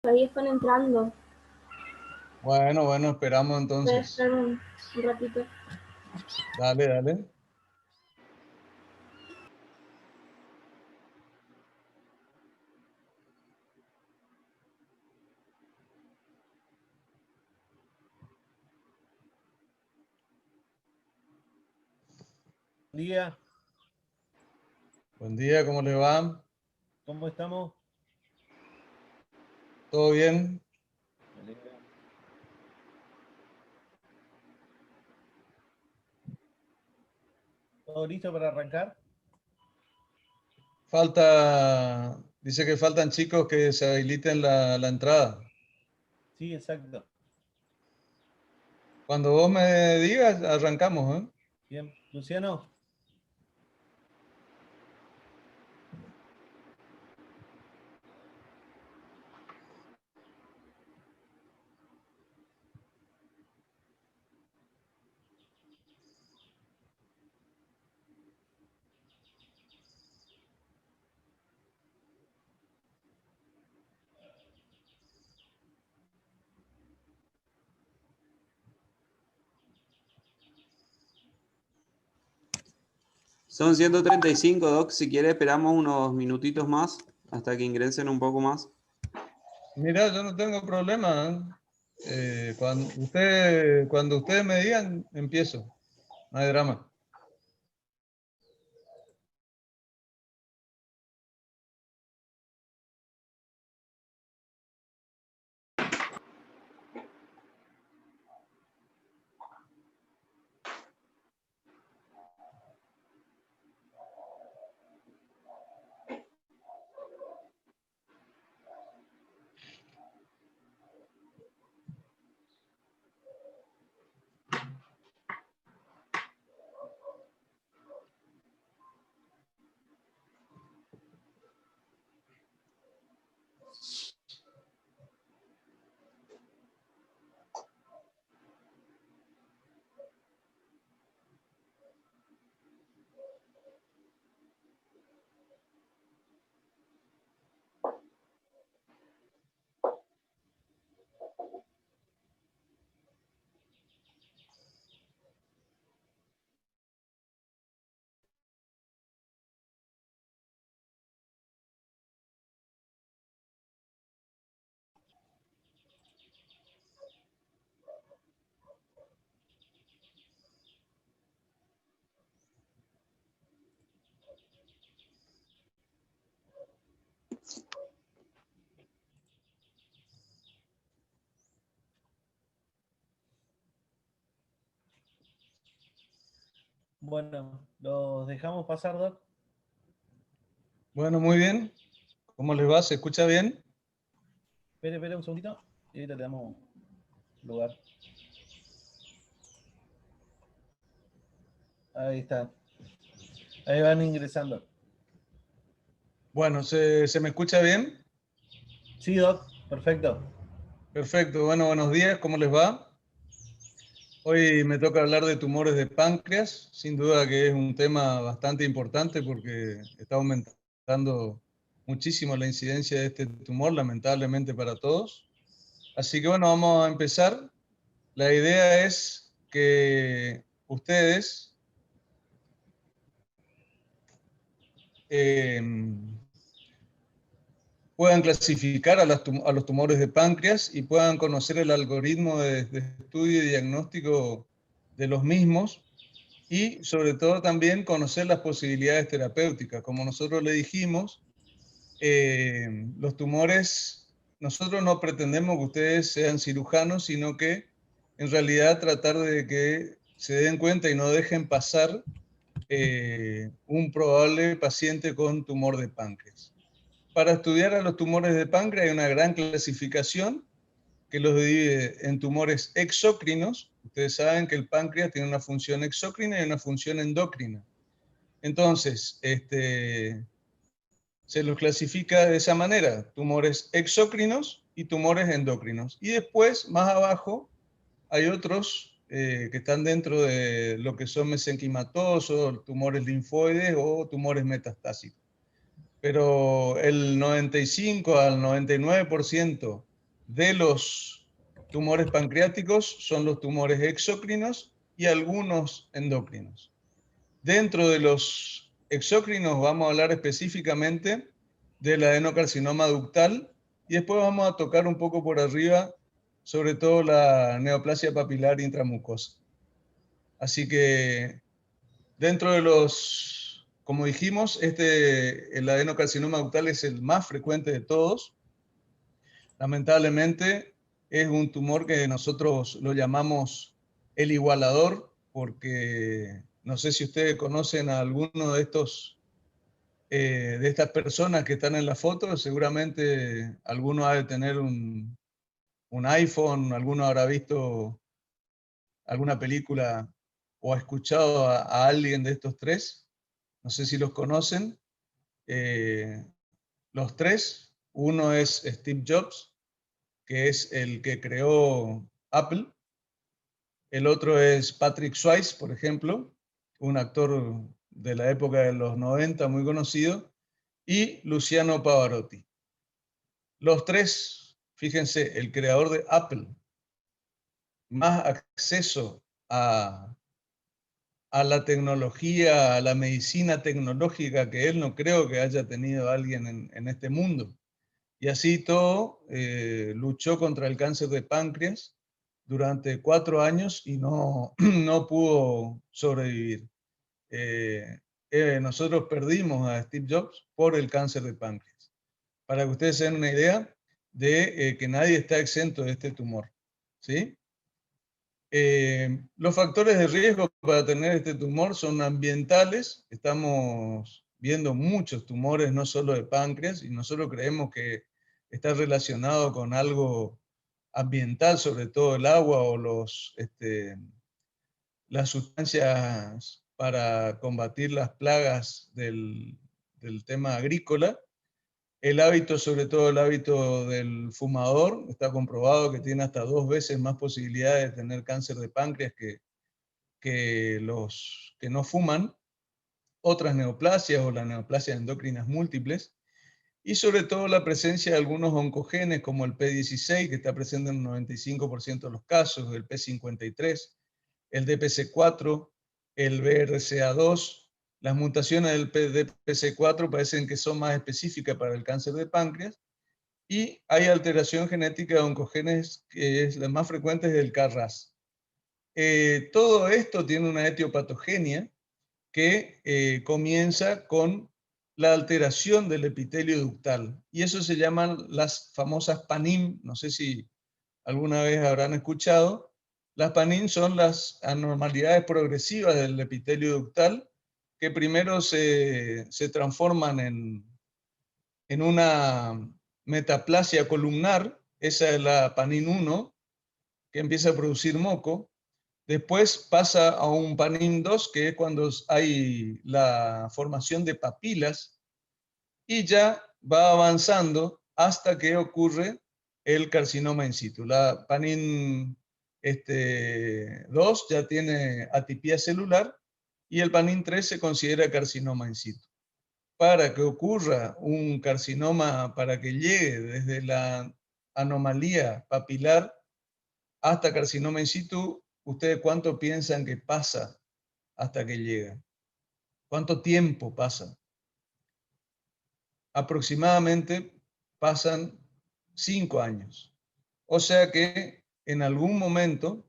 Ahí están entrando. Bueno, esperamos Voy a entonces. esperar un ratito. Dale. Buen día, Buen día, ¿cómo le va? ¿cómo estamos? ¿Todo bien? Me alegra. ¿Todo listo para arrancar? Dice que faltan chicos que se habiliten la entrada. Sí, exacto. Cuando vos me digas, arrancamos, ¿eh? Bien, Luciano. Son 135, Doc. Si quiere, esperamos unos minutitos más hasta que ingresen un poco más. Mira, yo no tengo problema, ¿eh? Cuando ustedes me digan, empiezo. No hay drama. Bueno, los dejamos pasar, Doc. Bueno, muy bien. ¿Cómo les va? ¿Se escucha bien? Espere un segundito y ahorita te damos lugar. Ahí está. Ahí van ingresando. Bueno, ¿se me escucha bien? Sí, Doc, perfecto. Perfecto. Bueno, buenos días. ¿Cómo les va? Hoy me toca hablar de tumores de páncreas. Sin duda que es un tema bastante importante porque está aumentando muchísimo la incidencia de este tumor, lamentablemente para todos. Así que bueno, vamos a empezar. La idea es que ustedes eh, puedan clasificar a los tumores de páncreas y puedan conocer el algoritmo de estudio y diagnóstico de los mismos y sobre todo también conocer las posibilidades terapéuticas. Como nosotros le dijimos, los tumores, nosotros no pretendemos que ustedes sean cirujanos, sino que en realidad tratar de que se den cuenta y no dejen pasar un probable paciente con tumor de páncreas. Para estudiar a los tumores de páncreas hay una gran clasificación que los divide en tumores exócrinos. Ustedes saben que el páncreas tiene una función exócrina y una función endocrina. Entonces, se los clasifica de esa manera, tumores exócrinos y tumores endocrinos. Y después, más abajo, hay otros que están dentro de lo que son mesenquimatosos, tumores linfoides o tumores metastásicos. Pero el 95 al 99% de los tumores pancreáticos son los tumores exócrinos y algunos endocrinos. Dentro de los exócrinos vamos a hablar específicamente del adenocarcinoma ductal y después vamos a tocar un poco por arriba, sobre todo la neoplasia papilar intramucosa. Así que dentro de los, como dijimos, el adenocarcinoma ductal es el más frecuente de todos. Lamentablemente es un tumor que nosotros lo llamamos el igualador, porque no sé si ustedes conocen a alguno de de estas personas que están en la foto. Seguramente alguno ha de tener un iPhone, alguno habrá visto alguna película o ha escuchado a alguien de estos tres. No sé si los conocen. Los tres, uno es Steve Jobs, que es el que creó Apple. El otro es Patrick Swayze, por ejemplo, un actor de la época de los 90 muy conocido, y Luciano Pavarotti. Los tres, fíjense, el creador de Apple, más acceso a la tecnología, a la medicina tecnológica que él no creo que haya tenido alguien en este mundo. Y así todo, luchó contra el cáncer de páncreas durante 4 años y no, no pudo sobrevivir. Nosotros perdimos a Steve Jobs por el cáncer de páncreas. Para que ustedes se den una idea de que nadie está exento de este tumor, ¿sí? Los factores de riesgo para tener este tumor son ambientales. Estamos viendo muchos tumores, no solo de páncreas, y nosotros creemos que está relacionado con algo ambiental, sobre todo el agua o las sustancias para combatir las plagas del tema agrícola. El hábito, sobre todo el hábito del fumador, está comprobado que tiene hasta 2 veces más posibilidades de tener cáncer de páncreas que los que no fuman. Otras neoplasias o las neoplasias endocrinas múltiples. Y sobre todo la presencia de algunos oncogenes como el P16, que está presente en un 95% de los casos, el P53, el DPC4, el BRCA2. Las mutaciones del DPC4 parecen que son más específicas para el cáncer de páncreas, y hay alteración genética de oncogenes que es la más frecuente, es el KRAS. Todo esto tiene una etiopatogenia que comienza con la alteración del epitelio ductal, y eso se llaman las famosas PANIM. No sé si alguna vez habrán escuchado. Las PANIM son las anormalidades progresivas del epitelio ductal que primero se transforman en una metaplasia columnar. Esa es la PANIM 1, que empieza a producir moco. Después pasa a un PANIM 2, que es cuando hay la formación de papilas, y ya va avanzando hasta que ocurre el carcinoma in situ. La PANIM 2 ya tiene atipia celular y el PANIM 3 se considera carcinoma in situ. Para que ocurra un carcinoma, para que llegue desde la anomalía papilar hasta carcinoma in situ, ¿ustedes cuánto piensan que pasa hasta que llega? ¿Cuánto tiempo pasa? Aproximadamente pasan 5 años. O sea que en algún momento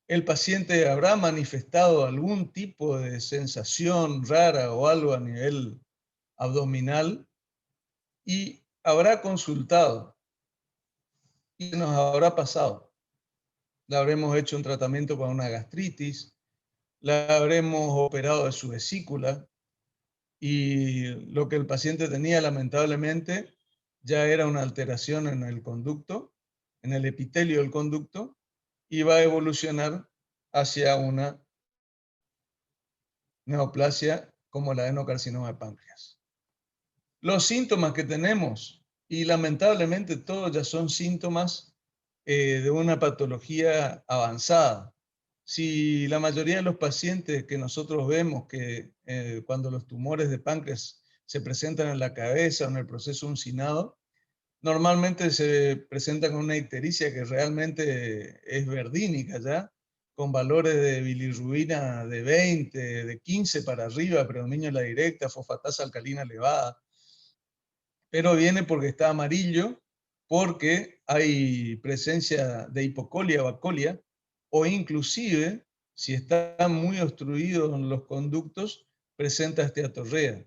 el paciente habrá manifestado algún tipo de sensación rara o algo a nivel abdominal y habrá consultado y nos habrá pasado. Le habremos hecho un tratamiento para una gastritis, le habremos operado de su vesícula, y lo que el paciente tenía lamentablemente ya era una alteración en el conducto, en el epitelio del conducto, y va a evolucionar hacia una neoplasia como el adenocarcinoma de páncreas. Los síntomas que tenemos, y lamentablemente todos ya son síntomas de una patología avanzada. Si la mayoría de los pacientes que nosotros vemos que cuando los tumores de páncreas se presentan en la cabeza o en el proceso uncinado, normalmente se presenta con una ictericia que realmente es verdínica ya, con valores de bilirrubina de 20, de 15 para arriba, predominio en la directa, fosfatasa alcalina elevada. Pero viene porque está amarillo, porque hay presencia de hipocolia o acolia, o inclusive, si están muy obstruidos los conductos, presenta esteatorrea.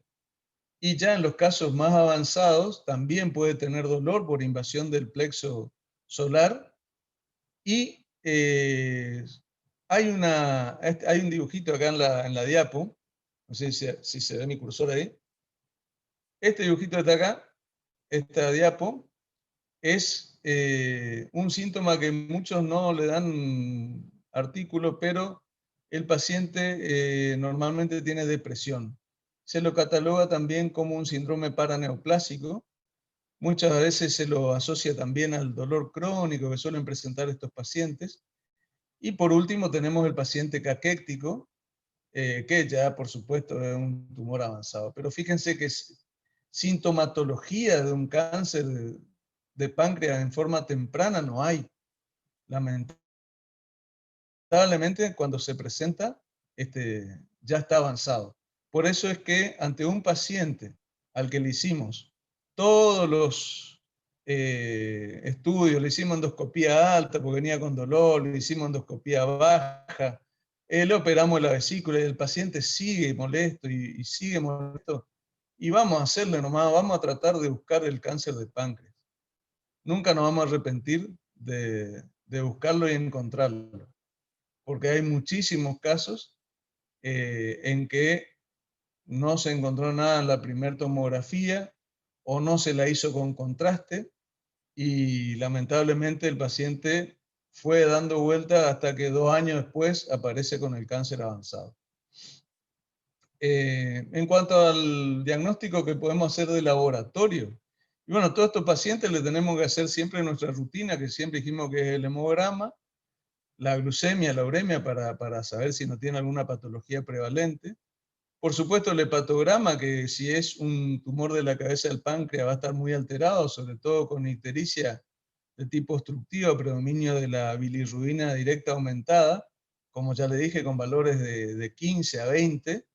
Y ya en los casos más avanzados también puede tener dolor por invasión del plexo solar. Y hay un dibujito acá en la diapo, no sé si se ve mi cursor ahí. Este dibujito de acá, esta diapo, es un síntoma que muchos no le dan artículo, pero el paciente normalmente tiene depresión. Se lo cataloga también como un síndrome paraneoplásico. Muchas veces se lo asocia también al dolor crónico que suelen presentar estos pacientes. Y por último tenemos el paciente caquéctico, que ya por supuesto es un tumor avanzado. Pero fíjense que sintomatología de un cáncer de páncreas en forma temprana no hay. Lamentablemente cuando se presenta ya está avanzado. Por eso es que ante un paciente al que le hicimos todos los estudios, le hicimos endoscopía alta porque venía con dolor, le hicimos endoscopía baja, le operamos la vesícula y el paciente sigue molesto y sigue molesto, y vamos a hacerle nomás, vamos a tratar de buscar el cáncer de páncreas. Nunca nos vamos a arrepentir de buscarlo y encontrarlo, porque hay muchísimos casos en que no se encontró nada en la primera tomografía o no se la hizo con contraste y lamentablemente el paciente fue dando vuelta hasta que 2 años después aparece con el cáncer avanzado. En cuanto al diagnóstico que podemos hacer de laboratorio, y bueno, todos estos pacientes le tenemos que hacer siempre nuestra rutina, que siempre dijimos que es el hemograma, la glucemia, la uremia, para saber si no tiene alguna patología prevalente. Por supuesto, el hepatograma, que si es un tumor de la cabeza del páncreas va a estar muy alterado, sobre todo con ictericia de tipo obstructiva, predominio de la bilirrubina directa aumentada, como ya le dije, con valores de 15 a 20,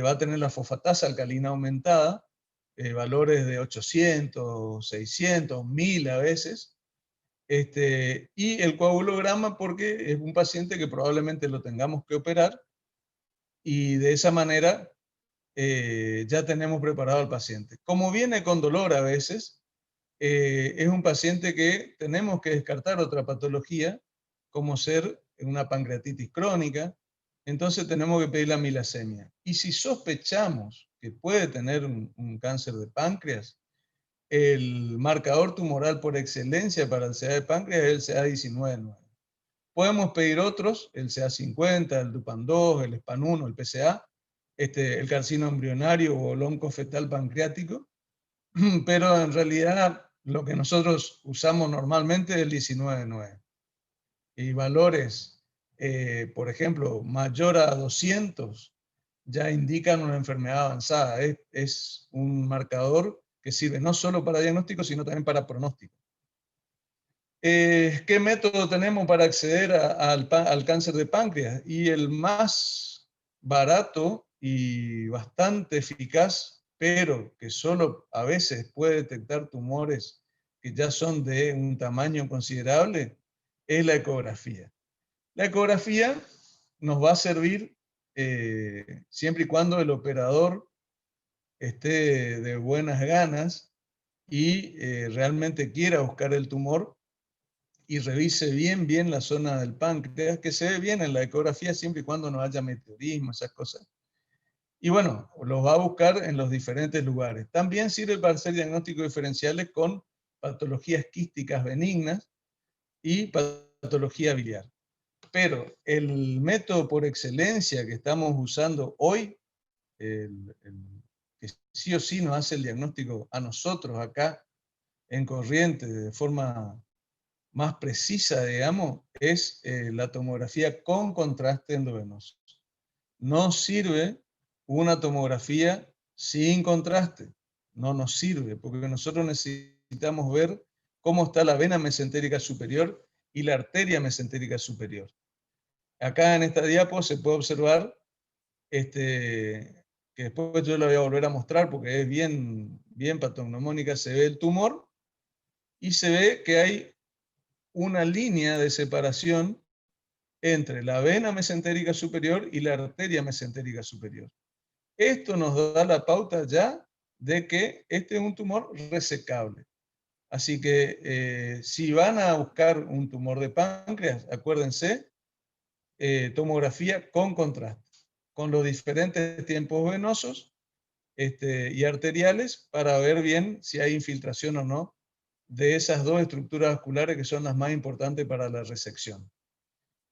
va a tener la fosfatasa alcalina aumentada, valores de 800, 600, 1000 a veces, y el coagulograma porque es un paciente que probablemente lo tengamos que operar, y de esa manera ya tenemos preparado al paciente. Como viene con dolor a veces, es un paciente que tenemos que descartar otra patología, como ser una pancreatitis crónica, entonces tenemos que pedir la milasemia. Y si sospechamos que puede tener un cáncer de páncreas, el marcador tumoral por excelencia para el CA de páncreas es el CA19-9. Podemos pedir otros, el CA50, el DUPAN2, el SPAN1, el PCA, el carcino embrionario o el oncofetal pancreático, pero en realidad lo que nosotros usamos normalmente es el 19-9. Y valores, por ejemplo, mayor a 200, ya indican una enfermedad avanzada. Es un marcador que sirve no solo para diagnóstico, sino también para pronóstico. ¿Qué método tenemos para acceder al cáncer de páncreas? Y el más barato y bastante eficaz, pero que solo a veces puede detectar tumores que ya son de un tamaño considerable, es la ecografía. La ecografía nos va a servir siempre y cuando el operador esté de buenas ganas y realmente quiera buscar el tumor y revise bien la zona del páncreas, que se ve bien en la ecografía siempre y cuando no haya meteorismo, esas cosas. Y bueno, los va a buscar en los diferentes lugares. También sirve para hacer diagnósticos diferenciales con patologías quísticas benignas y patología biliar. Pero el método por excelencia que estamos usando hoy, que sí o sí nos hace el diagnóstico a nosotros acá en Corrientes de forma más precisa, digamos, es la tomografía con contraste endovenoso. No sirve una tomografía sin contraste, no nos sirve, porque nosotros necesitamos necesitamos ver cómo está la vena mesentérica superior y la arteria mesentérica superior. Acá en esta diapo se puede observar, que después yo la voy a volver a mostrar porque es bien patognomónica, se ve el tumor y se ve que hay una línea de separación entre la vena mesentérica superior y la arteria mesentérica superior. Esto nos da la pauta ya de que este es un tumor resecable. Así que si van a buscar un tumor de páncreas, acuérdense, tomografía con contraste, con los diferentes tiempos venosos y arteriales para ver bien si hay infiltración o no de esas dos estructuras vasculares que son las más importantes para la resección.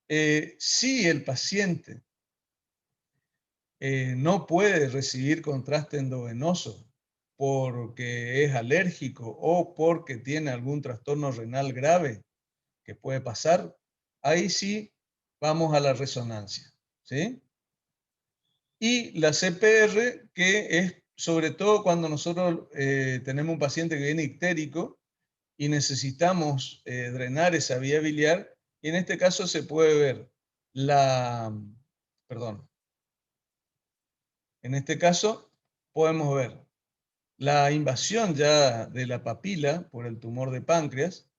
Si el paciente no puede recibir contraste endovenoso porque es alérgico o porque tiene algún trastorno renal grave que puede pasar, ahí sí vamos a la resonancia, ¿sí? Y la CPR, que es sobre todo cuando nosotros tenemos un paciente que viene ictérico y necesitamos drenar esa vía biliar, y en este caso se puede ver en este caso podemos ver la invasión ya de la papila por el tumor de páncreas.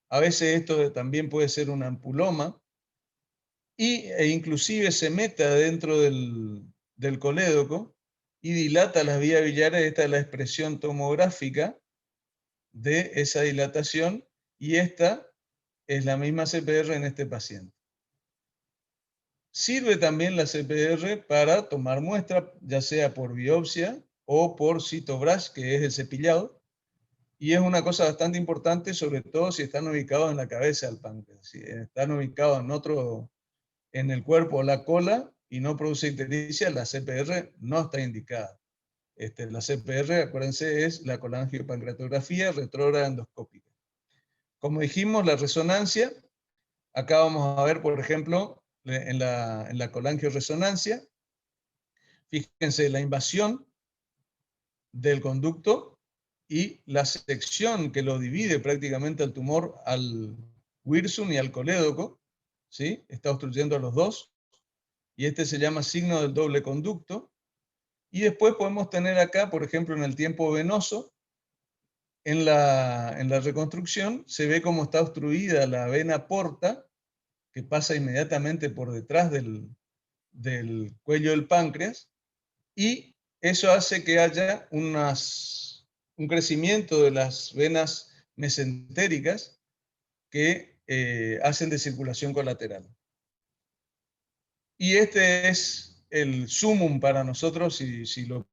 A veces esto también puede ser un ampuloma e inclusive se meta dentro del colédoco y dilata las vías biliares. Esta es la expresión tomográfica de esa dilatación y esta es la misma CPR en este paciente. Sirve también la CPR para tomar muestra, ya sea por biopsia o por CytoBrush, que es el cepillado, y es una cosa bastante importante, sobre todo si están ubicados en la cabeza del páncreas. Si están ubicados en el cuerpo o la cola y no produce ictericia, la CPR no está indicada. La CPR, acuérdense, es la colangiopancreatografía retrógrada endoscópica. Como dijimos, la resonancia, acá vamos a ver, por ejemplo, en la colangioresonancia, fíjense la invasión del conducto y la sección que lo divide prácticamente al tumor al wirsum y al colédoco, ¿sí? Está obstruyendo a los dos, y este se llama signo del doble conducto. Y después podemos tener acá, por ejemplo, en el tiempo venoso, en la reconstrucción, se ve cómo está obstruida la vena porta, que pasa inmediatamente por detrás del cuello del páncreas, y eso hace que haya un crecimiento de las venas mesentéricas que hacen de circulación colateral. Y este es el sumum para nosotros, si lo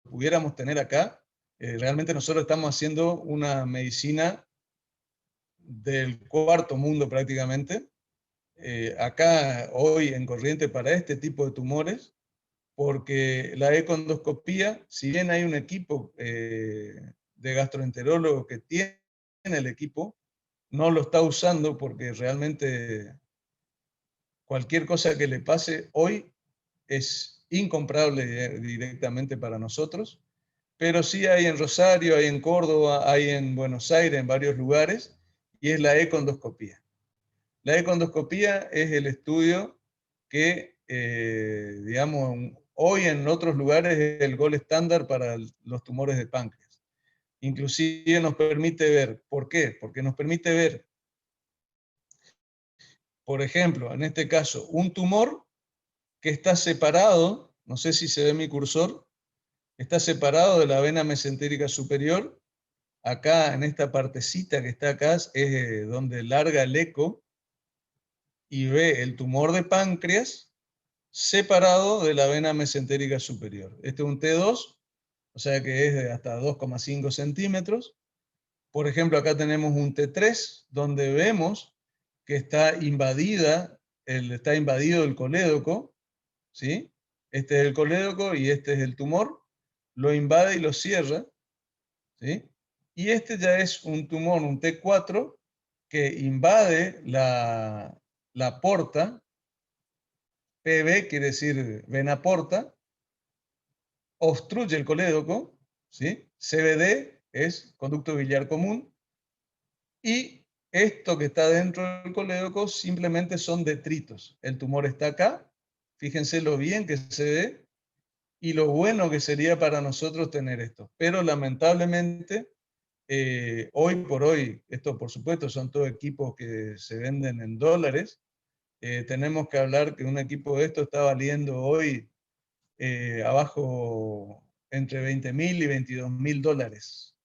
pudiéramos tener acá. Realmente nosotros estamos haciendo una medicina del cuarto mundo prácticamente, acá hoy en Corrientes para este tipo de tumores, porque la econdoscopía, si bien hay un equipo de gastroenterólogos que tiene el equipo, no lo está usando porque realmente cualquier cosa que le pase hoy es incomparable directamente para nosotros, pero sí hay en Rosario, hay en Córdoba, hay en Buenos Aires, en varios lugares, y es la econdoscopía. La econdoscopía es el estudio que, digamos, hoy en otros lugares es el gold estándar para los tumores de páncreas. Inclusive nos permite ver, ¿por qué? Porque nos permite ver, por ejemplo, en este caso, un tumor que está separado, no sé si se ve mi cursor, está separado de la vena mesentérica superior. Acá, en esta partecita que está acá, es donde larga el eco y ve el tumor de páncreas separado de la vena mesentérica superior. Este es un T2, o sea que es de hasta 2,5 centímetros. Por ejemplo, acá tenemos un T3, donde vemos que está invadido el colédoco, ¿sí? Este es el colédoco y este es el tumor. Lo invade y lo cierra, ¿sí? Y este ya es un tumor, un T4, que invade la porta. PB quiere decir vena porta, obstruye el colédoco, ¿sí? CBD es conducto biliar común, y esto que está dentro del colédoco simplemente son detritos. El tumor está acá, fíjense lo bien que se ve, y lo bueno que sería para nosotros tener esto. Pero lamentablemente, hoy por hoy, esto por supuesto son todos equipos que se venden en dólares, tenemos que hablar que un equipo de esto está valiendo hoy abajo entre 20.000 y 22.000 dólares.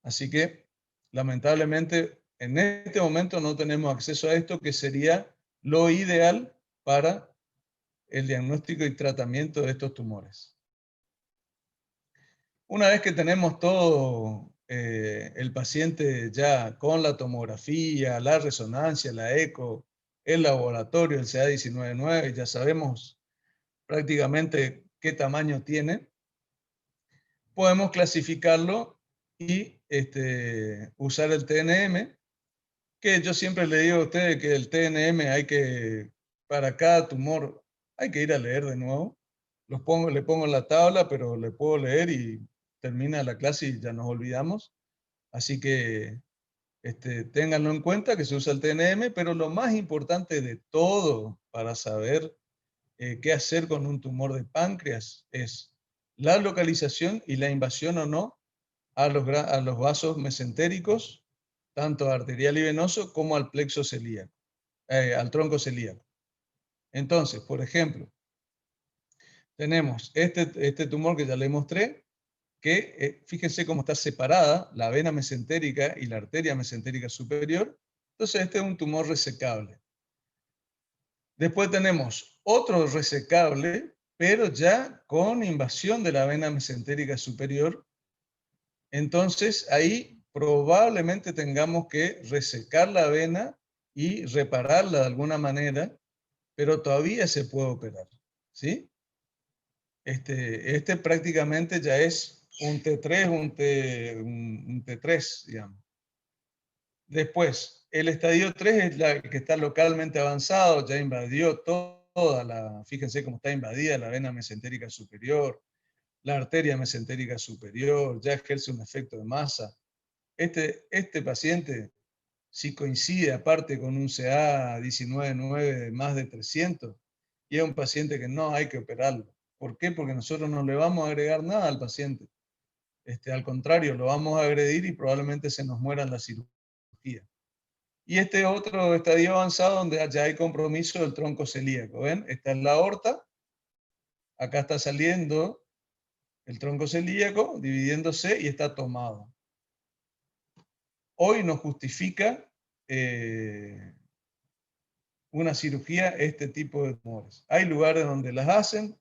Así que, lamentablemente, en este momento no tenemos acceso a esto, que sería lo ideal para el diagnóstico y tratamiento de estos tumores. Una vez que tenemos todo el paciente ya con la tomografía, la resonancia, la eco, el laboratorio, el CA19-9, ya sabemos prácticamente qué tamaño tiene, podemos clasificarlo y usar el TNM, que yo siempre le digo a ustedes que el TNM para cada tumor, hay que ir a leer de nuevo. Le pongo en la tabla, pero le puedo leer y termina la clase y ya nos olvidamos. Así que ténganlo en cuenta que se usa el TNM, pero lo más importante de todo para saber qué hacer con un tumor de páncreas es la localización y la invasión o no a los vasos mesentéricos, tanto arterial y venoso, como al plexo celíaco, al tronco celíaco. Entonces, por ejemplo, tenemos este tumor que ya le mostré, que fíjense cómo está separada la vena mesentérica y la arteria mesentérica superior. Entonces, este es un tumor resecable. Después tenemos otro resecable, pero ya con invasión de la vena mesentérica superior. Entonces, ahí probablemente tengamos que resecar la vena y repararla de alguna manera, pero todavía se puede operar, ¿sí? Este prácticamente ya es un T3, un T3, digamos. Después, el estadio 3 es el que está localmente avanzado, ya invadió toda la, fíjense cómo está invadida la vena mesentérica superior, la arteria mesentérica superior, ya ejerce un efecto de masa. Este paciente, si coincide aparte con un CA19-9 de más de 300, y es un paciente que no hay que operarlo. ¿Por qué? Porque nosotros no le vamos a agregar nada al paciente. Al contrario, lo vamos a agredir y probablemente se nos muera en la cirugía. Y este otro estadio avanzado donde ya hay compromiso del tronco celíaco. ¿Ven? Esta es la aorta. Acá está saliendo el tronco celíaco, dividiéndose y está tomado. Hoy no justifica una cirugía este tipo de tumores. Hay lugares donde las hacen,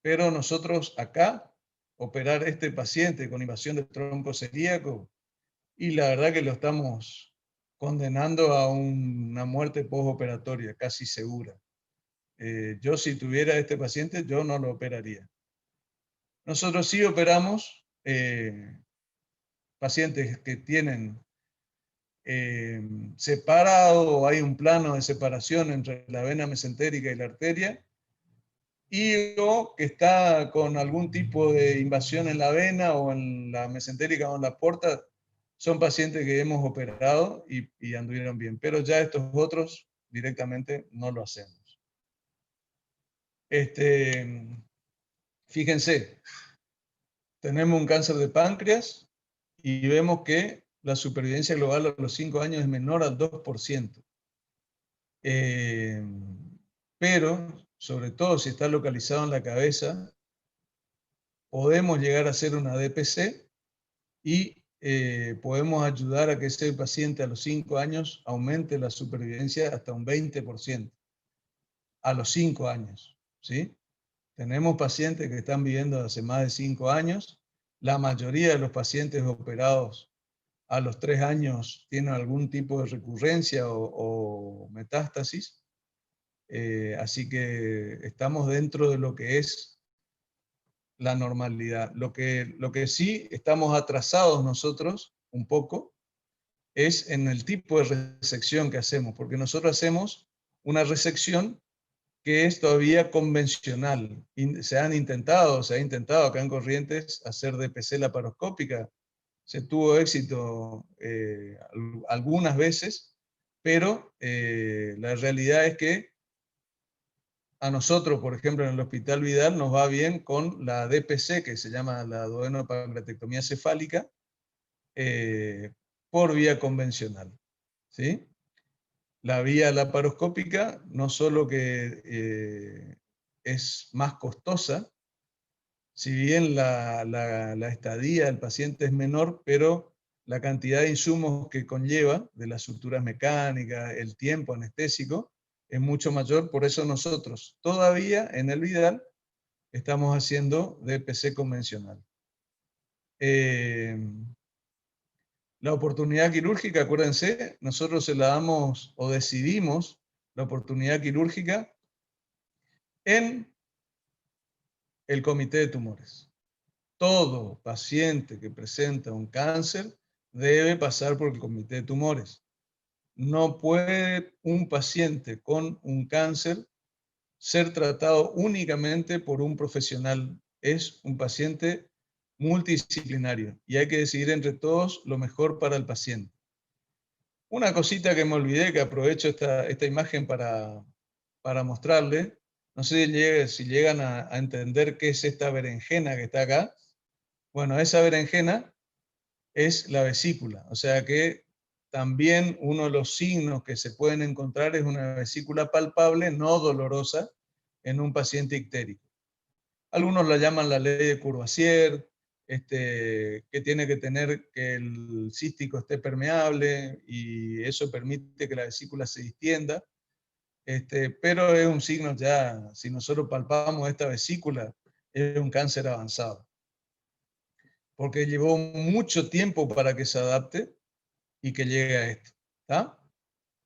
pero nosotros acá, operar este paciente con invasión del tronco celíaco, y la verdad que lo estamos condenando a una muerte postoperatoria, casi segura. Yo si tuviera este paciente, yo no lo operaría. Nosotros sí operamos pacientes que tienen separado, hay un plano de separación entre la vena mesentérica y la arteria, y o que está con algún tipo de invasión en la vena o en la mesentérica o en la porta, son pacientes que hemos operado y anduvieron bien, pero ya estos otros directamente no lo hacemos. Fíjense, tenemos un cáncer de páncreas y vemos que la supervivencia global a los 5 años es menor al 2%. Pero, sobre todo si está localizado en la cabeza, podemos llegar a hacer una DPC y podemos ayudar a que ese paciente a los 5 años aumente la supervivencia hasta un 20%. A los 5 años, ¿sí? Tenemos pacientes que están viviendo hace más de 5 años. La mayoría de los pacientes operados a los 3 años tienen algún tipo de recurrencia o metástasis. Así que estamos dentro de lo que es la normalidad. Lo que sí estamos atrasados nosotros un poco es en el tipo de resección que hacemos, porque nosotros hacemos una resección que es todavía convencional. Y se ha intentado acá en Corrientes hacer DPC laparoscópica. Se tuvo éxito algunas veces, pero la realidad es que a nosotros, por ejemplo, en el Hospital Vidal nos va bien con la DPC, que se llama la duodenopancreatectomía cefálica, por vía convencional, ¿sí? La vía laparoscópica no solo que es más costosa, si bien la estadía del paciente es menor, pero la cantidad de insumos que conlleva, de las suturas mecánicas, el tiempo anestésico, es mucho mayor. Por eso nosotros todavía en el Vidal estamos haciendo DPC convencional. La oportunidad quirúrgica, acuérdense, nosotros se la damos o decidimos la oportunidad quirúrgica en el comité de tumores. Todo paciente que presenta un cáncer debe pasar por el comité de tumores. No puede un paciente con un cáncer ser tratado únicamente por un profesional. Es un paciente multidisciplinario y hay que decidir entre todos lo mejor para el paciente. Una cosita que me olvidé, que aprovecho esta imagen para mostrarle, no sé si llegan a entender qué es esta berenjena que está acá. Bueno, esa berenjena es la vesícula, o sea que también uno de los signos que se pueden encontrar es una vesícula palpable, no dolorosa, en un paciente ictérico. Algunos la llaman la ley de Courvoisier, que tiene que tener que el cístico esté permeable y eso permite que la vesícula se distienda. Pero es un signo ya, si nosotros palpamos esta vesícula, es un cáncer avanzado. Porque llevó mucho tiempo para que se adapte y que llegue a esto. ¿Está?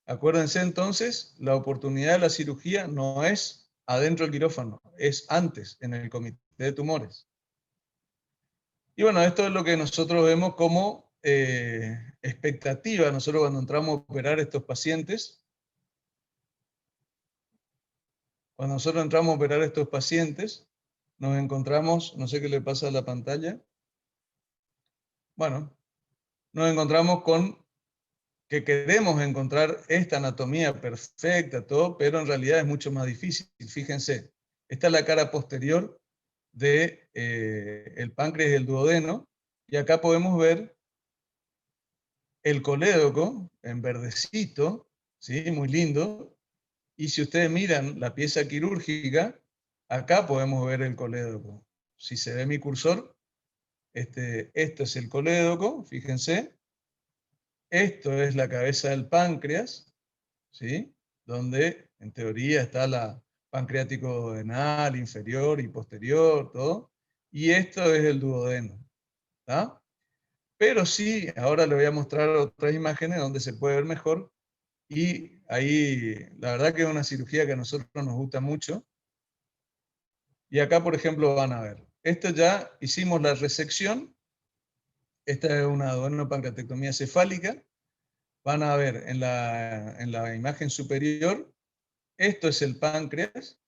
Acuérdense entonces, la oportunidad de la cirugía no es adentro del quirófano, es antes, en el comité de tumores. Y bueno, esto es lo que nosotros vemos como expectativa. Nosotros cuando entramos a operar estos pacientes, nos encontramos, no sé qué le pasa a la pantalla, bueno, nos encontramos con que queremos encontrar esta anatomía perfecta, todo, pero en realidad es mucho más difícil. Fíjense, esta es la cara posterior de, el páncreas y el duodeno, y acá podemos ver el colédoco en verdecito, ¿sí? Muy lindo, y si ustedes miran la pieza quirúrgica, acá podemos ver el colédoco. Si se ve mi cursor, esto es el colédoco, fíjense. Esto es la cabeza del páncreas, ¿sí? Donde en teoría está la pancreático duodenal, inferior y posterior, todo. Y esto es el duodeno, ¿tá? Pero sí, ahora le voy a mostrar otras imágenes donde se puede ver mejor. Y ahí, la verdad que es una cirugía que a nosotros nos gusta mucho. Y acá, por ejemplo, van a ver. Esto ya hicimos la resección. Esta es una duodenopancreatectomía cefálica. Van a ver en la imagen superior, esto es el páncreas.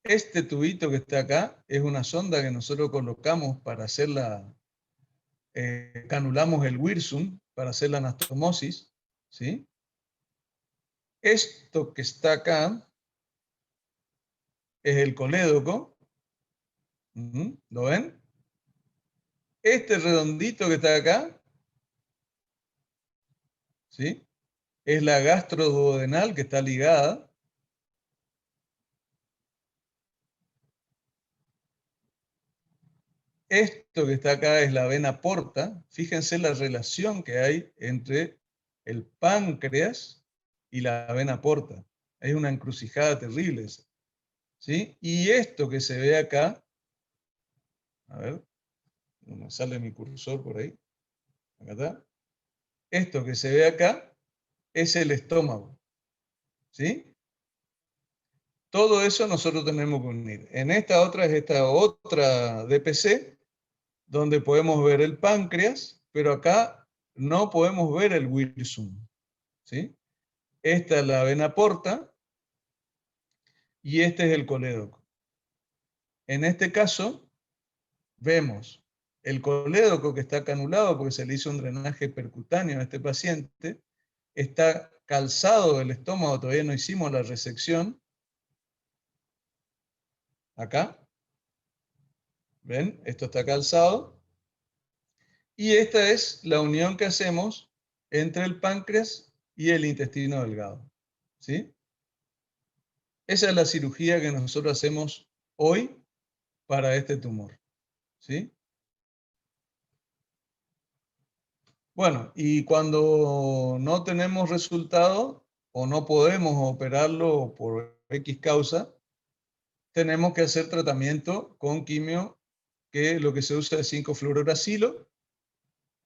Este tubito que está acá es una sonda que nosotros colocamos para hacer canulamos el wirsum para hacer la anastomosis, ¿sí? Esto que está acá es el colédoco, ¿lo ven? Este redondito que está acá, ¿sí? Es la gastroduodenal que está ligada. Esto que está acá es la vena porta. Fíjense la relación que hay entre el páncreas y la vena porta. Es una encrucijada terrible esa, ¿sí? Y esto que se ve acá, a ver, no me sale mi cursor por ahí. Acá está. Esto que se ve acá es el estómago, ¿sí? Todo eso nosotros tenemos que unir. En esta otra es esta otra DPC, donde podemos ver el páncreas, pero acá no podemos ver el wirsum, ¿sí? Esta es la vena porta, y este es el colédoco. En este caso, vemos el colédoco que está canulado porque se le hizo un drenaje percutáneo a este paciente, está calzado el estómago, todavía no hicimos la resección. Acá, ¿ven? Esto está calzado. Y esta es la unión que hacemos entre el páncreas y el intestino delgado, ¿sí? Esa es la cirugía que nosotros hacemos hoy para este tumor, ¿sí? Bueno, y cuando no tenemos resultado o no podemos operarlo por X causa, tenemos que hacer tratamiento con quimio, que lo que se usa es 5-fluoruracilo,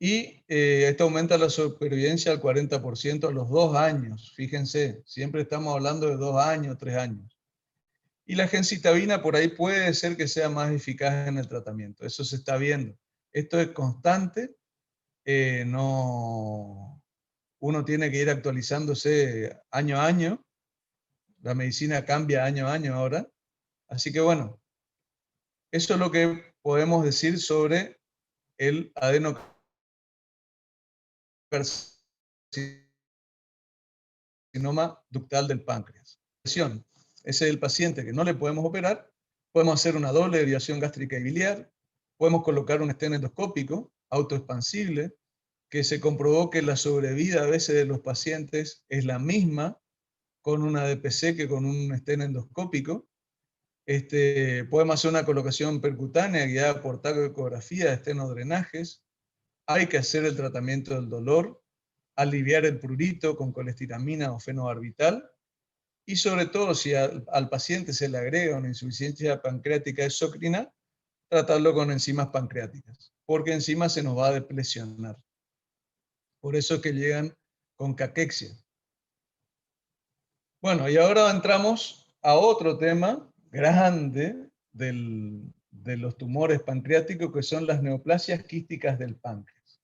y esto aumenta la supervivencia al 40% a los 2 años. Fíjense, siempre estamos hablando de 2 años, 3 años. Y la gencitabina por ahí puede ser que sea más eficaz en el tratamiento. Eso se está viendo. Esto es constante. Uno tiene que ir actualizándose año a año. La medicina cambia año a año ahora. Así que bueno, eso es lo que podemos decir sobre el adenocarcinoma ductal del páncreas. Ese es el paciente que no le podemos operar. Podemos hacer una doble desviación gástrica y biliar. Podemos colocar un stent endoscópico autoexpansible, que se comprobó que la sobrevida a veces de los pacientes es la misma con una DPC que con un stent endoscópico. Podemos hacer una colocación percutánea guiada por tacografía de estenodrenajes. Hay que hacer el tratamiento del dolor, aliviar el prurito con colestiramina o fenobarbital, y sobre todo si al paciente se le agrega una insuficiencia pancreática exócrina, tratarlo con enzimas pancreáticas, porque encima se nos va a deplesionar. Por eso es que llegan con caquexia. Bueno, y ahora entramos a otro tema grande de los tumores pancreáticos, que son las neoplasias quísticas del páncreas.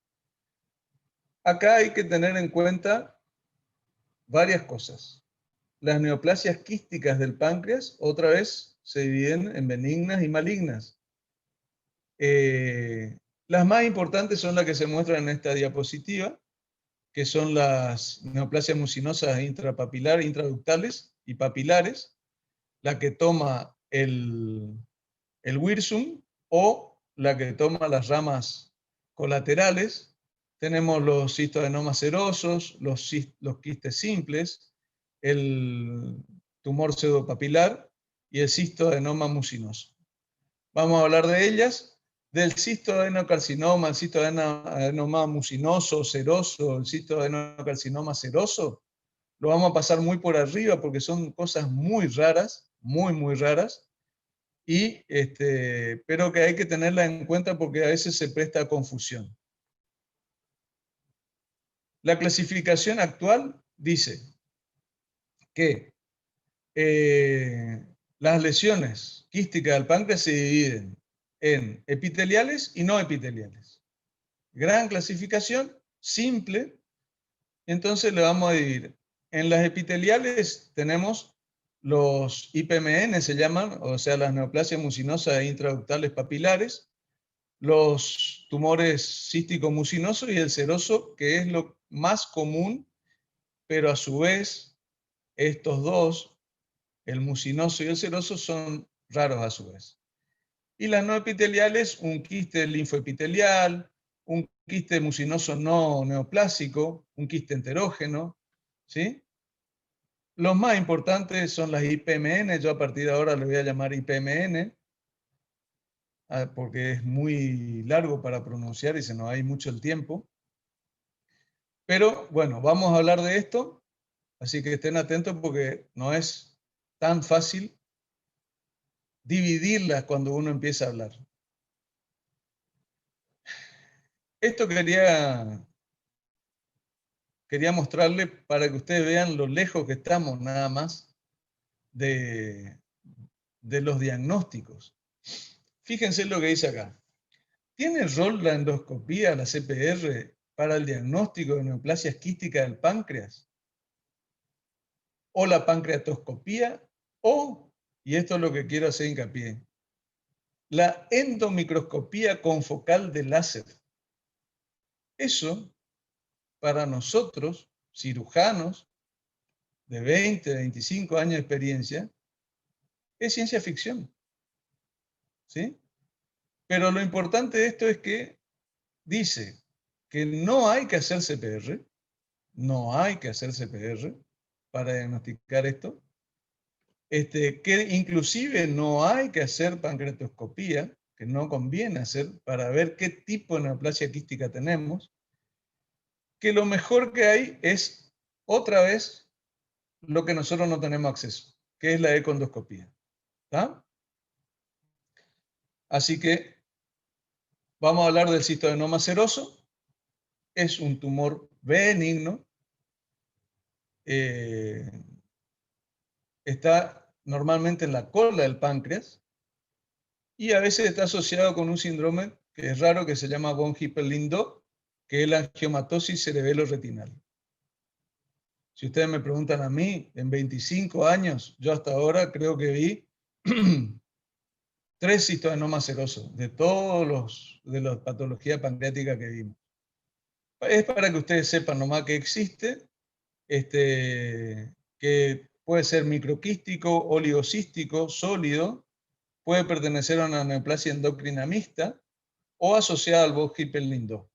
Acá hay que tener en cuenta varias cosas. Las neoplasias quísticas del páncreas, otra vez, se dividen en benignas y malignas. Las más importantes son las que se muestran en esta diapositiva, que son las neoplasias mucinosas intrapapilares, intraductales y papilares, la que toma el wirsum o la que toma las ramas colaterales. Tenemos los cistodenomas serosos, los quistes simples, el tumor pseudopapilar y el cistoadenoma mucinoso. Vamos a hablar de ellas. Del cistodenocarcinoma, el cistoadenoma mucinoso, seroso, el cistodenocarcinoma seroso, lo vamos a pasar muy por arriba porque son cosas muy raras, muy raras, pero que hay que tenerla en cuenta porque a veces se presta a confusión. La clasificación actual dice que las lesiones quísticas del páncreas se dividen en epiteliales y no epiteliales. Gran clasificación, simple. Entonces le vamos a dividir. En las epiteliales tenemos los IPMN, se llaman, o sea, las neoplasias mucinosas intraductales papilares, los tumores cístico-mucinosos y el seroso, que es lo más común, pero a su vez estos dos, el mucinoso y el seroso, son raros a su vez. Y las no epiteliales, un quiste linfoepitelial, un quiste mucinoso no neoplásico, un quiste enterógeno, ¿sí? Los más importantes son las IPMN, yo a partir de ahora le voy a llamar IPMN, porque es muy largo para pronunciar y se nos va a ir mucho el tiempo. Pero bueno, vamos a hablar de esto, así que estén atentos porque no es tan fácil dividirlas cuando uno empieza a hablar. Esto quería mostrarle para que ustedes vean lo lejos que estamos nada más de los diagnósticos. Fíjense lo que dice acá. ¿Tiene rol la endoscopía, la CPR, para el diagnóstico de neoplasias quísticas del páncreas? ¿O la pancreatoscopía? ¿O y esto es lo que quiero hacer hincapié, la endomicroscopía confocal de láser. Eso, para nosotros, cirujanos de 20, 25 años de experiencia, es ciencia ficción. ¿Sí? Pero lo importante de esto es que dice que no hay que hacer CPR, no hay que hacer CPR para diagnosticar esto, que inclusive no hay que hacer pancreatoscopía, que no conviene hacer para ver qué tipo de neoplasia quística tenemos, que lo mejor que hay es, otra vez, lo que nosotros no tenemos acceso, que es la econdoscopía. ¿Está? Así que vamos a hablar del cistoadenoma seroso. Es un tumor benigno. Está normalmente en la cola del páncreas y a veces está asociado con un síndrome que es raro, que se llama von Hippel-Lindau, que es la angiomatosis cerebelo-retinal. Si ustedes me preguntan a mí, en 25 años, yo hasta ahora creo que vi 3 cistoadenomas serosos de todos de las patologías pancreáticas que vimos. Es para que ustedes sepan nomás que existe, que puede ser microquístico, oligocístico, sólido, puede pertenecer a una neoplasia endocrina mixta o asociada al von Hippel-Lindau.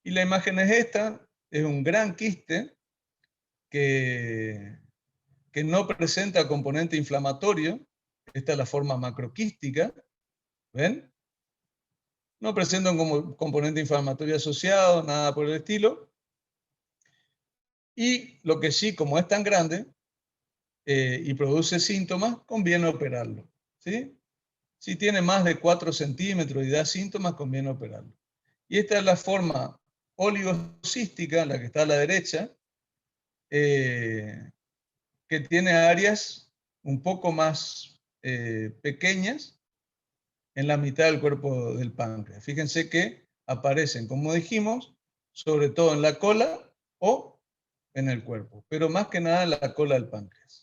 Y la imagen es esta, es un gran quiste que no presenta componente inflamatorio. Esta es la forma macroquística, ¿ven? No presenta un componente inflamatorio asociado, nada por el estilo. Y lo que sí, como es tan grande y produce síntomas, conviene operarlo, ¿sí? Si tiene más de 4 centímetros y da síntomas, conviene operarlo. Y esta es la forma oligocística, la que está a la derecha, que tiene áreas un poco más pequeñas en la mitad del cuerpo del páncreas. Fíjense que aparecen, como dijimos, sobre todo en la cola o en el cuerpo, pero más que nada en la cola del páncreas.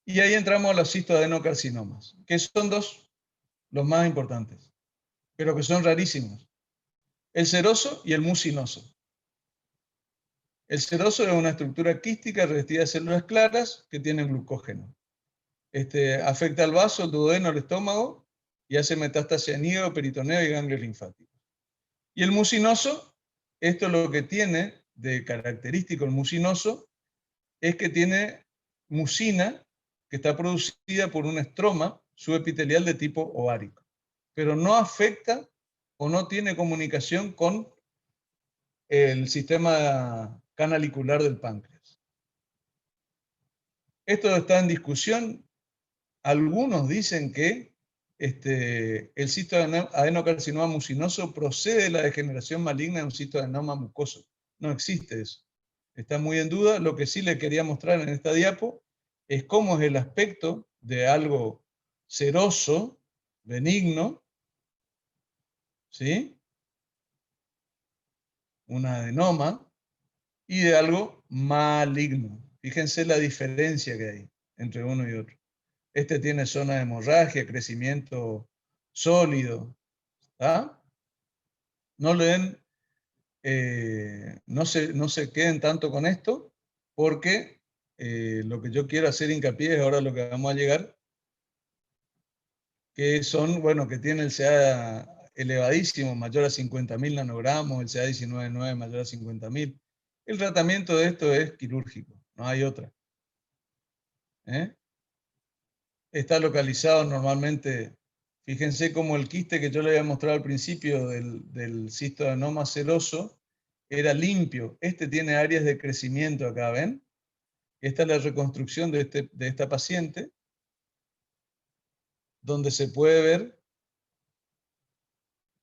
Y ahí entramos a los cistoadenocarcinomas, que son dos, los más importantes, pero que son rarísimos. El seroso y el mucinoso. El seroso es una estructura quística revestida de células claras que tienen glucógeno. Afecta al vaso, el duodeno, el estómago y hace metástasis en hígado, peritoneo y ganglios linfáticos. Y el mucinoso, esto es lo que tiene de característico el mucinoso, es que tiene mucina que está producida por un estroma subepitelial de tipo ovárico, pero no afecta o no tiene comunicación con el sistema canalicular del páncreas. Esto está en discusión. Algunos dicen que el cistoadenocarcinoma mucinoso procede de la degeneración maligna de un cistoadenoma mucoso. No existe eso. Está muy en duda. Lo que sí les quería mostrar en esta diapo es cómo es el aspecto de algo seroso, benigno, ¿sí? Un adenoma, y de algo maligno. Fíjense la diferencia que hay entre uno y otro. Este tiene zona de hemorragia, crecimiento sólido. ¿Ah? No le den, no se queden tanto con esto, porque lo que yo quiero hacer hincapié es ahora lo que vamos a llegar, que son, bueno, que tiene el CA elevadísimo, mayor a 50.000 nanogramos, el CA 19.9 mayor a 50.000. El tratamiento de esto es quirúrgico, no hay otra. Está localizado normalmente, fíjense como el quiste que yo le había mostrado al principio del cistoadenoma seroso era limpio. Este tiene áreas de crecimiento acá, ¿ven? Esta es la reconstrucción de esta paciente, donde se puede ver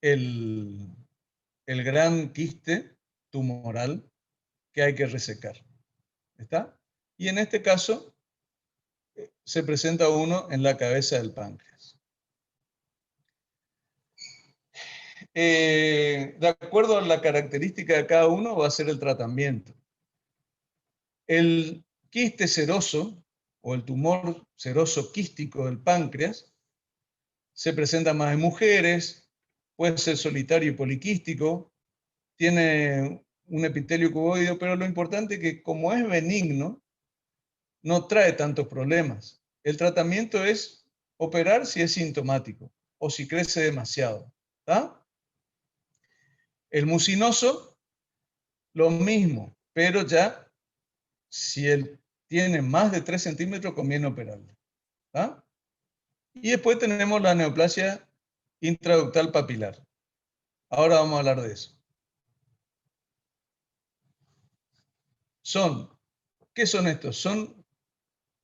el gran quiste tumoral que hay que resecar. ¿Está? Y en este caso se presenta uno en la cabeza del páncreas. De acuerdo a la característica de cada uno va a ser el tratamiento. El quiste seroso o el tumor seroso quístico del páncreas se presenta más en mujeres, puede ser solitario y poliquístico, tiene un epitelio cuboideo, pero lo importante es que como es benigno, no trae tantos problemas. El tratamiento es operar si es sintomático o si crece demasiado. ¿Tá? El mucinoso, lo mismo, pero ya si él tiene más de 3 centímetros, conviene operarlo. ¿Tá? Y después tenemos la neoplasia intraductal papilar. Ahora vamos a hablar de eso. ¿Qué son estos? Son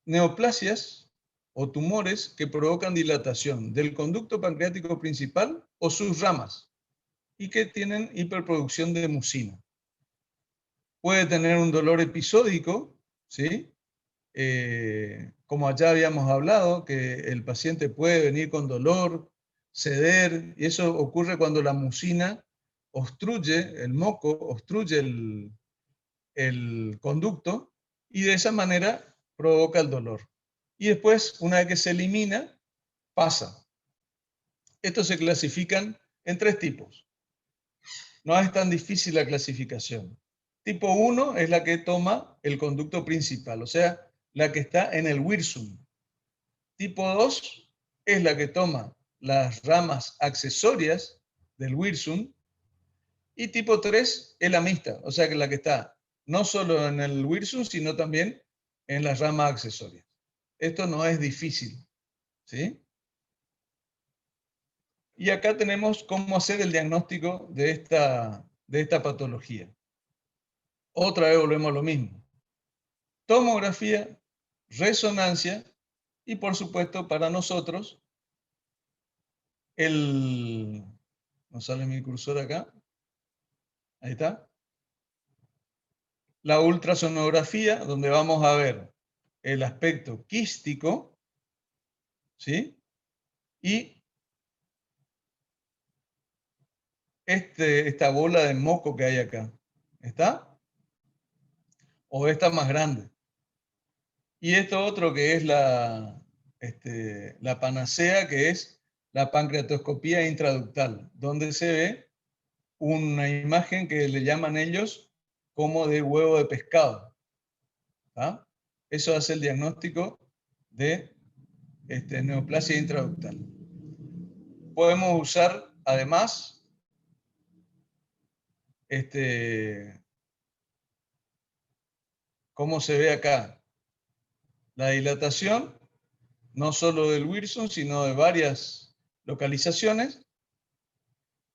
neoplasias o tumores que provocan dilatación del conducto pancreático principal o sus ramas y que tienen hiperproducción de mucina. Puede tener un dolor episódico, ¿sí? Como ya habíamos hablado, que el paciente puede venir con dolor, ceder, y eso ocurre cuando la mucina obstruye, el moco obstruye el conducto y de esa manera provoca el dolor. Y después, una vez que se elimina, pasa. Estos se clasifican en 3 tipos. No es tan difícil la clasificación. Tipo 1 es la que toma el conducto principal, o sea, la que está en el wirsum. Tipo 2 es la que toma las ramas accesorias del wirsum. Y tipo 3 es la mixta, o sea, que la que está no solo en el wirsum, sino también en las ramas accesorias. Esto no es difícil, ¿sí? Y acá tenemos cómo hacer el diagnóstico de esta patología. Otra vez volvemos a lo mismo. Tomografía, resonancia y por supuesto para nosotros no sale mi cursor acá, ahí está, la ultrasonografía, donde vamos a ver el aspecto quístico, ¿sí? Y esta bola de moco que hay acá, ¿está? O esta más grande. Y esto otro que es la panacea, que es la pancreatoscopía intraductal, donde se ve una imagen que le llaman ellos como de huevo de pescado. ¿Tá? Eso hace el diagnóstico de neoplasia intraductal. Podemos usar además ¿cómo se ve acá? La dilatación, no solo del wirsum, sino de varias localizaciones.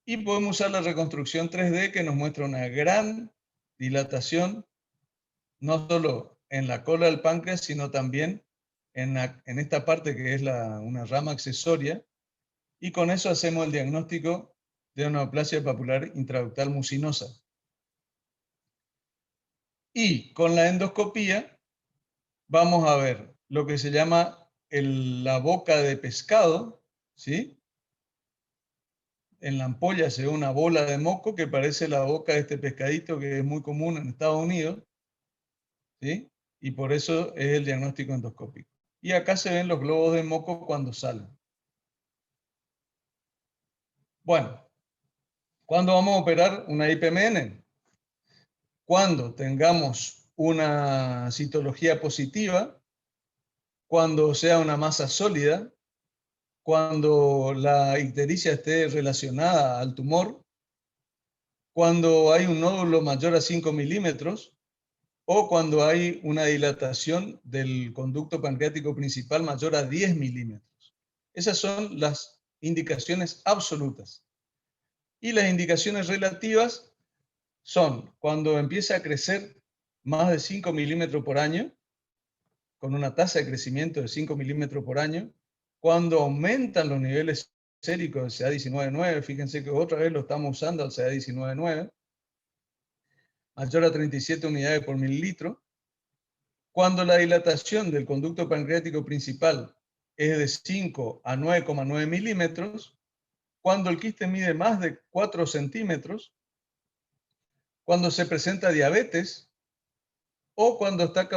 Y podemos usar la reconstrucción 3D que nos muestra una gran dilatación, no solo en la cola del páncreas, sino también en esta parte que es una rama accesoria. Y con eso hacemos el diagnóstico de una neoplasia papular intraductal mucinosa. Y con la endoscopía vamos a ver lo que se llama la boca de pescado, ¿sí? En la ampolla se ve una bola de moco que parece la boca de este pescadito que es muy común en Estados Unidos, ¿sí? Y por eso es el diagnóstico endoscópico. Y acá se ven los globos de moco cuando salen. Bueno, ¿cuándo vamos a operar una IPMN? Cuando tengamos una citología positiva, cuando sea una masa sólida, cuando la ictericia esté relacionada al tumor, cuando hay un nódulo mayor a 5 milímetros o cuando hay una dilatación del conducto pancreático principal mayor a 10 milímetros. Esas son las indicaciones absolutas. Y las indicaciones relativas son cuando empieza a crecer más de 5 milímetros por año, con una tasa de crecimiento de 5 milímetros por año, cuando aumentan los niveles séricos del CA19-9, fíjense que otra vez lo estamos usando al CA19-9, mayor a 37 unidades por mililitro, cuando la dilatación del conducto pancreático principal es de 5 a 9,9 milímetros, cuando el quiste mide más de 4 centímetros, cuando se presenta diabetes, o cuando está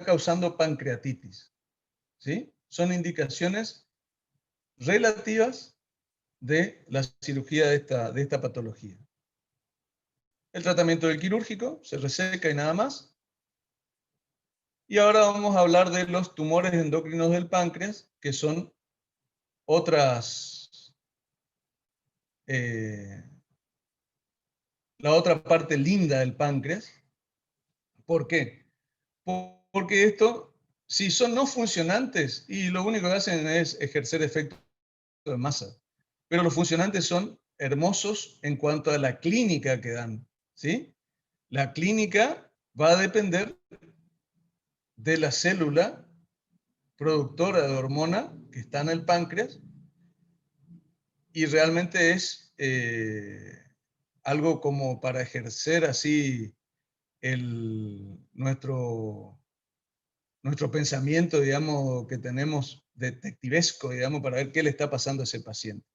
causando pancreatitis. ¿Sí? Son indicaciones relativas de la cirugía de esta patología. El tratamiento del quirúrgico se reseca y nada más. Y ahora vamos a hablar de los tumores endocrinos del páncreas, que son la otra parte linda del páncreas. ¿Por qué? Porque esto, si son no funcionantes, y lo único que hacen es ejercer efecto de masa, pero los funcionantes son hermosos en cuanto a la clínica que dan, ¿sí? La clínica va a depender de la célula productora de hormona que está en el páncreas, y realmente es algo como para ejercer así nuestro pensamiento, digamos, que tenemos detectivesco, digamos, para ver qué le está pasando a ese paciente.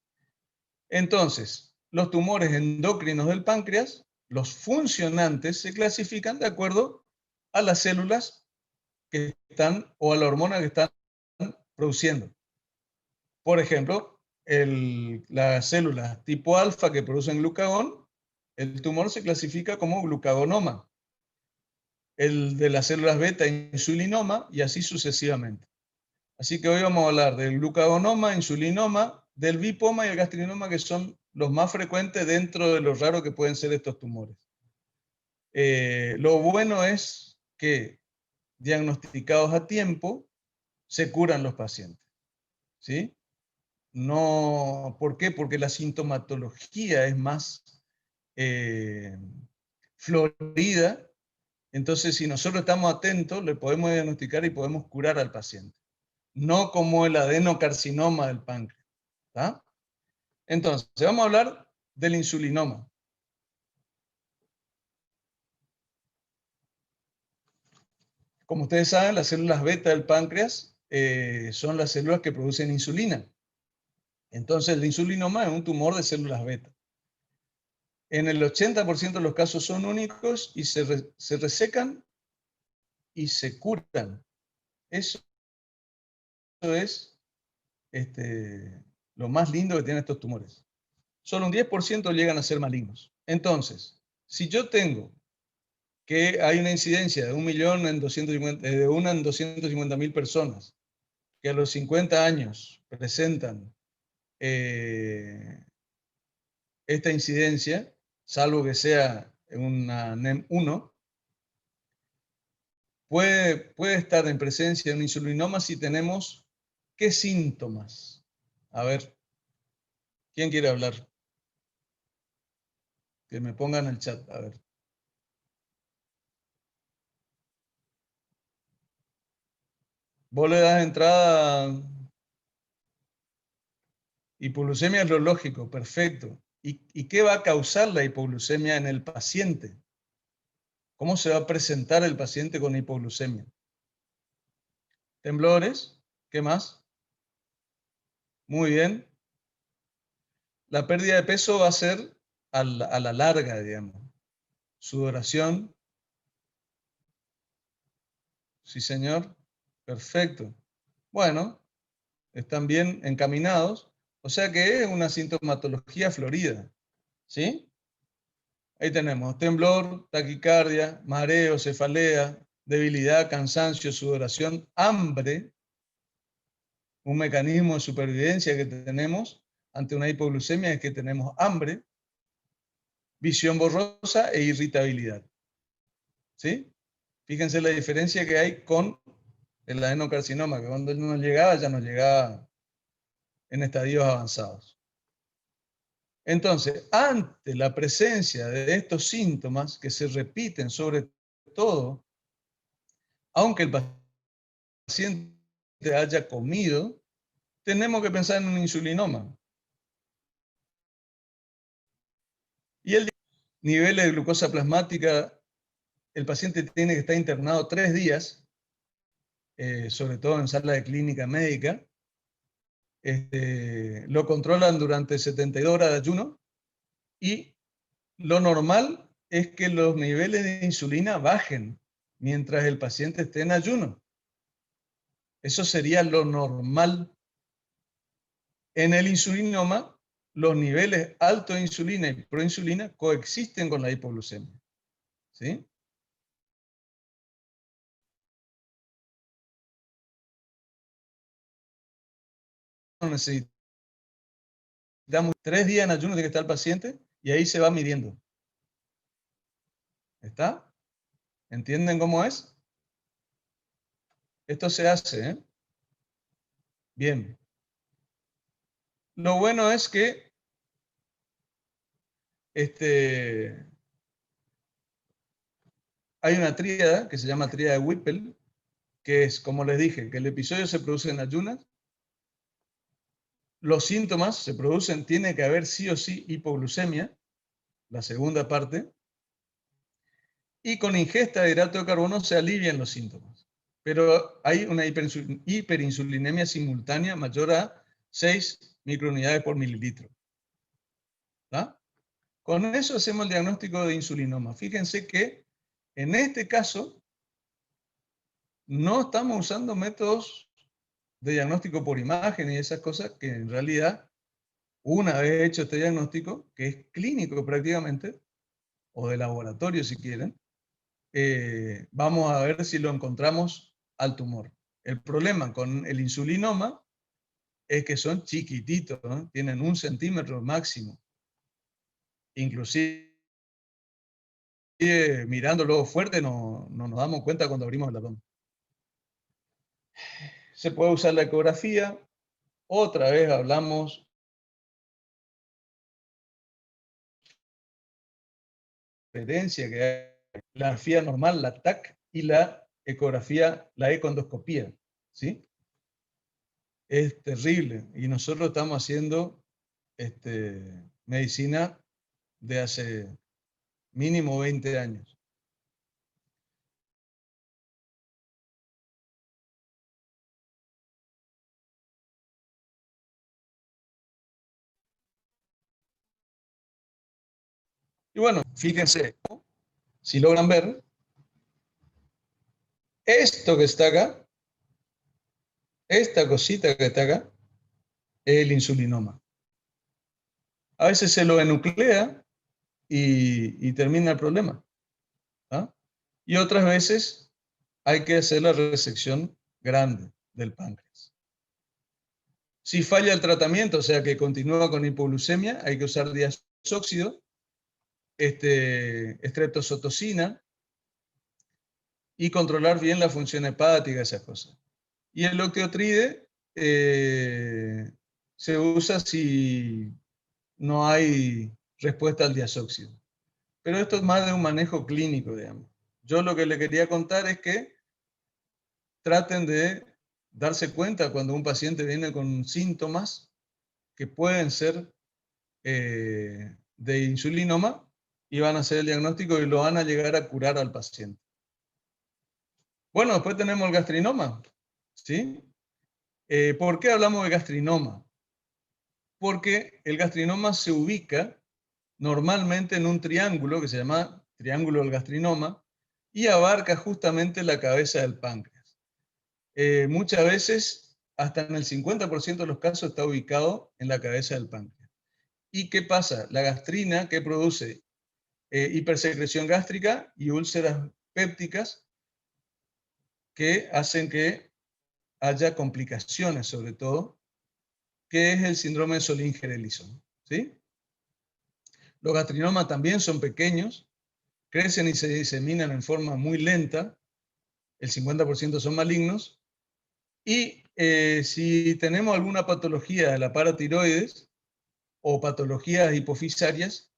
Entonces, los tumores endocrinos del páncreas, los funcionantes, se clasifican de acuerdo a las células que están, o a la hormona que están produciendo. Por ejemplo, las células tipo alfa que producen glucagón, el tumor se clasifica como glucagonoma. El de las células beta, insulinoma, y así sucesivamente. Así que hoy vamos a hablar del glucagonoma, insulinoma, del bipoma y el gastrinoma, que son los más frecuentes dentro de lo raro que pueden ser estos tumores. Lo bueno es que, diagnosticados a tiempo, se curan los pacientes. ¿Sí? No, ¿por qué? Porque la sintomatología es más florida. Entonces, si nosotros estamos atentos, le podemos diagnosticar y podemos curar al paciente. No como el adenocarcinoma del páncreas. ¿Tá? Entonces, vamos a hablar del insulinoma. Como ustedes saben, las células beta del páncreas son las células que producen insulina. Entonces, el insulinoma es un tumor de células beta. En el 80% de los casos son únicos y se resecan y se curan. Eso es lo más lindo que tienen estos tumores. Solo un 10% llegan a ser malignos. Entonces, si yo tengo que hay una incidencia de 1 en 250.000 personas que a los 50 años presentan esta incidencia, salvo que sea una NEM1, puede estar en presencia de un insulinoma si tenemos ¿qué síntomas? A ver, ¿quién quiere hablar? Que me pongan en el chat, a ver. Vos le das entrada, hipoglucemia es lo lógico, perfecto. ¿Y qué va a causar la hipoglucemia en el paciente? ¿Cómo se va a presentar el paciente con hipoglucemia? ¿Temblores? ¿Qué más? Muy bien. La pérdida de peso va a ser a la larga, digamos. Sudoración. Sí, señor. Perfecto. Bueno, están bien encaminados. O sea que es una sintomatología florida. ¿Sí? Ahí tenemos temblor, taquicardia, mareo, cefalea, debilidad, cansancio, sudoración, hambre. Un mecanismo de supervivencia que tenemos ante una hipoglucemia es que tenemos hambre, visión borrosa e irritabilidad. ¿Sí? Fíjense la diferencia que hay con el adenocarcinoma, que cuando no llegaba, ya no llegaba en estadios avanzados. Entonces, ante la presencia de estos síntomas que se repiten sobre todo, aunque el paciente haya comido, tenemos que pensar en un insulinoma. Y el nivel de glucosa plasmática, el paciente tiene que estar internado 3 días, sobre todo en sala de clínica médica. Lo controlan durante 72 horas de ayuno y lo normal es que los niveles de insulina bajen mientras el paciente esté en ayuno. Eso sería lo normal. En el insulinoma, los niveles altos de insulina y proinsulina coexisten con la hipoglucemia. ¿Sí? Necesitamos 3 días en ayuno de que está el paciente y ahí se va midiendo. ¿Está? ¿Entienden cómo es? Esto se hace, ¿eh? Bien. Lo bueno es que hay una tríada que se llama tríada de Whipple, que es, como les dije, que el episodio se produce en ayunas, los síntomas se producen, tiene que haber sí o sí hipoglucemia, la segunda parte, y con ingesta de hidrato de carbono se alivian los síntomas. Pero hay una hiperinsulinemia simultánea mayor a 6 microunidades por mililitro. ¿Tá? Con eso hacemos el diagnóstico de insulinoma. Fíjense que en este caso no estamos usando métodos de diagnóstico por imagen y esas cosas que en realidad, una vez hecho este diagnóstico, que es clínico prácticamente, o de laboratorio si quieren, vamos a ver si lo encontramos al tumor. El problema con el insulinoma es que son chiquititos, ¿no? Tienen 1 centímetro máximo. Inclusive mirándolo fuerte no nos damos cuenta cuando abrimos el abdomen. Se puede usar la ecografía. Otra vez hablamos de la diferencia que hay la ecografía normal, la TAC, y la ecografía, la econdoscopía, ¿sí? Es terrible. Y nosotros estamos haciendo medicina de hace mínimo 20 años. Y bueno, fíjense, si logran ver, esto que está acá, esta cosita que está acá, es el insulinoma. A veces se lo enuclea y termina el problema. ¿Ah? Y otras veces hay que hacer la resección grande del páncreas. Si falla el tratamiento, o sea que continúa con hipoglucemia, hay que usar diazóxido, estreptozotocina y controlar bien la función hepática, esas cosas. Y el octiotride se usa si no hay respuesta al diazóxido. Pero esto es más de un manejo clínico, digamos. Yo lo que le quería contar es que traten de darse cuenta cuando un paciente viene con síntomas que pueden ser de insulinoma y van a hacer el diagnóstico y lo van a llegar a curar al paciente. Bueno, después tenemos el gastrinoma, ¿sí? ¿Por qué hablamos de gastrinoma? Porque el gastrinoma se ubica normalmente en un triángulo que se llama triángulo del gastrinoma y abarca justamente la cabeza del páncreas. Muchas veces, hasta en el 50% de los casos, está ubicado en la cabeza del páncreas. ¿Y qué pasa? La gastrina, que produce hipersecreción gástrica y úlceras pépticas que hacen que haya complicaciones, sobre todo, que es el síndrome de Solinger-Ellison, ¿sí? Los gastrinomas también son pequeños, crecen y se diseminan en forma muy lenta, el 50% son malignos, y si tenemos alguna patología de la paratiroides o patologías hipofisarias,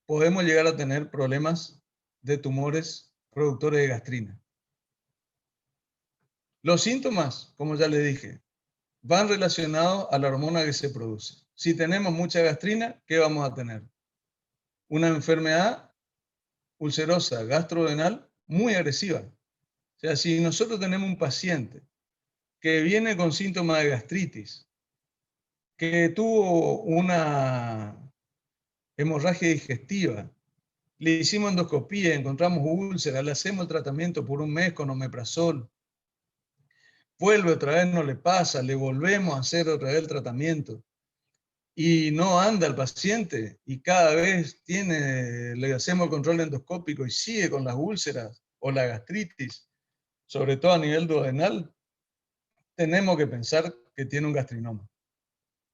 podemos llegar a tener problemas de tumores productores de gastrina. Los síntomas, como ya les dije, van relacionados a la hormona que se produce. Si tenemos mucha gastrina, ¿qué vamos a tener? Una enfermedad ulcerosa gastrodenal muy agresiva. O sea, si nosotros tenemos un paciente que viene con síntomas de gastritis, que tuvo una hemorragia digestiva, Le hicimos endoscopía, encontramos úlcera, le hacemos el tratamiento por un mes con omeprazol. Vuelve otra vez, no le pasa, le volvemos a hacer otra vez el tratamiento. Y no anda el paciente y cada vez le hacemos el control endoscópico y sigue con las úlceras o la gastritis, sobre todo a nivel duodenal, tenemos que pensar que tiene un gastrinoma.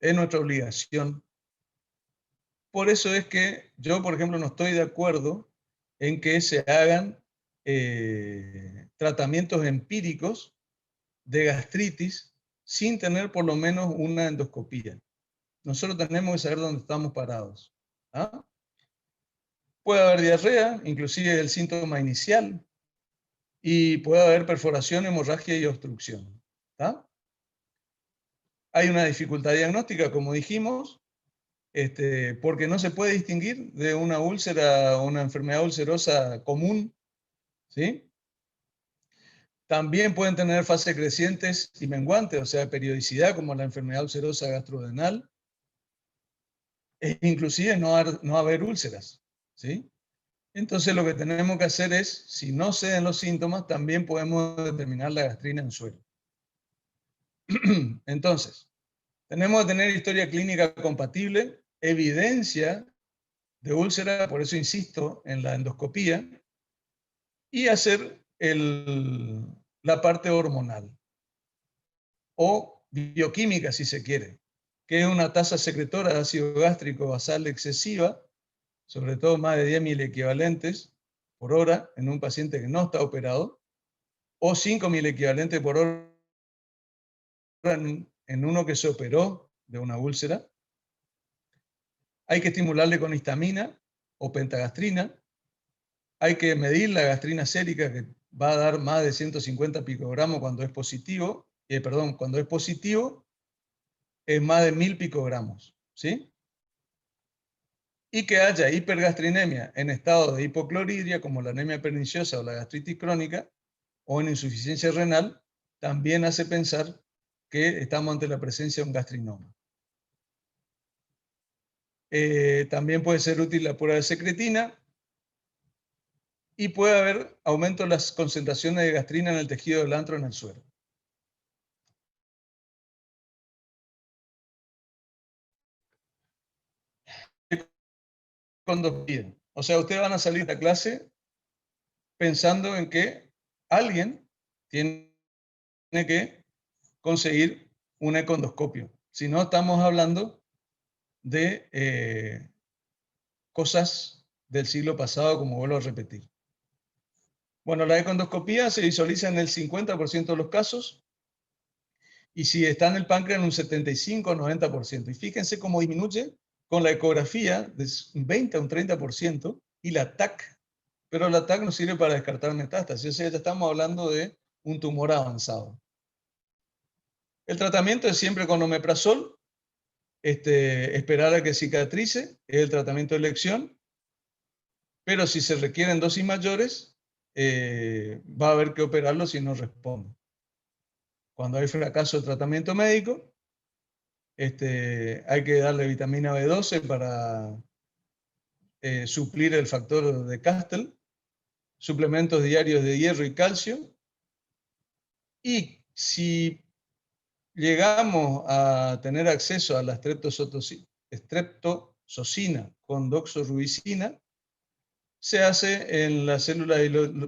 Es nuestra obligación. Por eso es que yo, por ejemplo, no estoy de acuerdo en que se hagan tratamientos empíricos de gastritis sin tener por lo menos una endoscopía. Nosotros tenemos que saber dónde estamos parados. ¿Ah? Puede haber diarrea, inclusive el síntoma inicial, y puede haber perforación, hemorragia y obstrucción. ¿Ah? Hay una dificultad diagnóstica, como dijimos, porque no se puede distinguir de una úlcera o una enfermedad ulcerosa común, ¿sí? También pueden tener fases crecientes y menguantes, o sea, periodicidad, como la enfermedad ulcerosa gastrodenal, e inclusive no haber úlceras, ¿sí? Entonces lo que tenemos que hacer es, si no ceden los síntomas, también podemos determinar la gastrina en suero. Entonces, tenemos que tener historia clínica compatible, evidencia de úlcera, por eso insisto en la endoscopía, y hacer la parte hormonal o bioquímica, si se quiere, que es una tasa secretora de ácido gástrico basal excesiva, sobre todo más de 10.000 equivalentes por hora en un paciente que no está operado, o 5.000 equivalentes por hora en uno que se operó de una úlcera. Hay que estimularle con histamina o pentagastrina. Hay que medir la gastrina sérica, que va a dar más de 150 picogramos cuando es positivo. Cuando es positivo es más de 1.000 picogramos, ¿sí? Y que haya hipergastrinemia en estado de hipocloridria, como la anemia perniciosa o la gastritis crónica, o en insuficiencia renal, también hace pensar que estamos ante la presencia de un gastrinoma. También puede ser útil la prueba de secretina y puede haber aumento de las concentraciones de gastrina en el tejido del antro en el suero. Endoscopía. O sea, ustedes van a salir de la clase pensando en que alguien tiene que conseguir un econdoscopio. Si no, estamos hablando de cosas del siglo pasado, como vuelvo a repetir. Bueno, la econdoscopía se visualiza en el 50% de los casos y si está en el páncreas en un 75 o 90%. Y fíjense cómo disminuye con la ecografía de un 20 a un 30% y la TAC. Pero la TAC no sirve para descartar metástasis. O sea, ya estamos hablando de un tumor avanzado. El tratamiento es siempre con omeprazol, esperar a que cicatrice, es el tratamiento de elección, pero si se requieren dosis mayores, va a haber que operarlo si no responde. Cuando hay fracaso de tratamiento médico, hay que darle vitamina B12 para suplir el factor de Kastel, suplementos diarios de hierro y calcio, y si llegamos a tener acceso a la streptozocina con doxorubicina, se hace en las células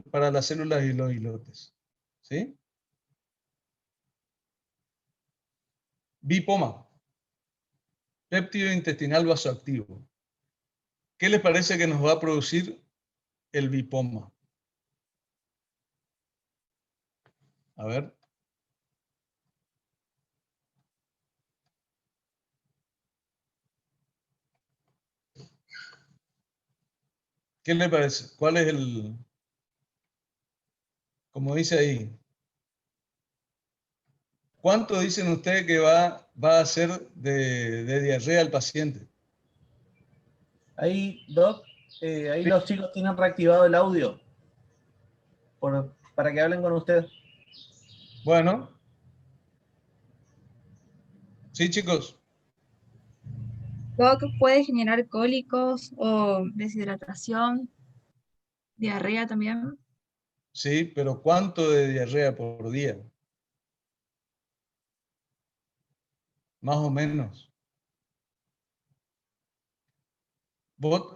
para las células y los islotes. ¿Sí? Bipoma, péptido intestinal vasoactivo. ¿Qué les parece que nos va a producir el bipoma? A ver. ¿Qué le parece? ¿Cuál es como dice ahí? ¿Cuánto dicen ustedes que va a hacer de diarrea al paciente? Ahí, Doc, ahí los chicos tienen reactivado el audio para que hablen con ustedes. Bueno. Sí, chicos. Doc, puede generar cólicos o deshidratación Diarrea también. Sí, pero ¿cuánto de diarrea por día? Más o menos.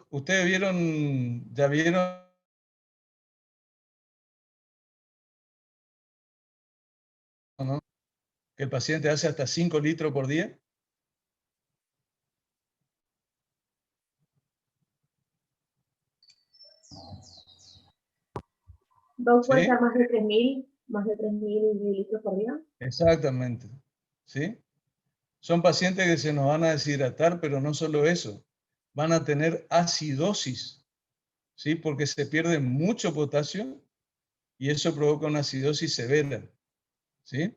¿Ustedes ya vieron ¿no? que el paciente hace hasta 5 litros por día? ¿Dos puede ¿Sí? ser más de 3.000 mililitros por día? Exactamente. ¿Sí? Son pacientes que se nos van a deshidratar, pero no solo eso, van a tener acidosis, ¿sí? Porque se pierde mucho potasio y eso provoca una acidosis severa, ¿sí?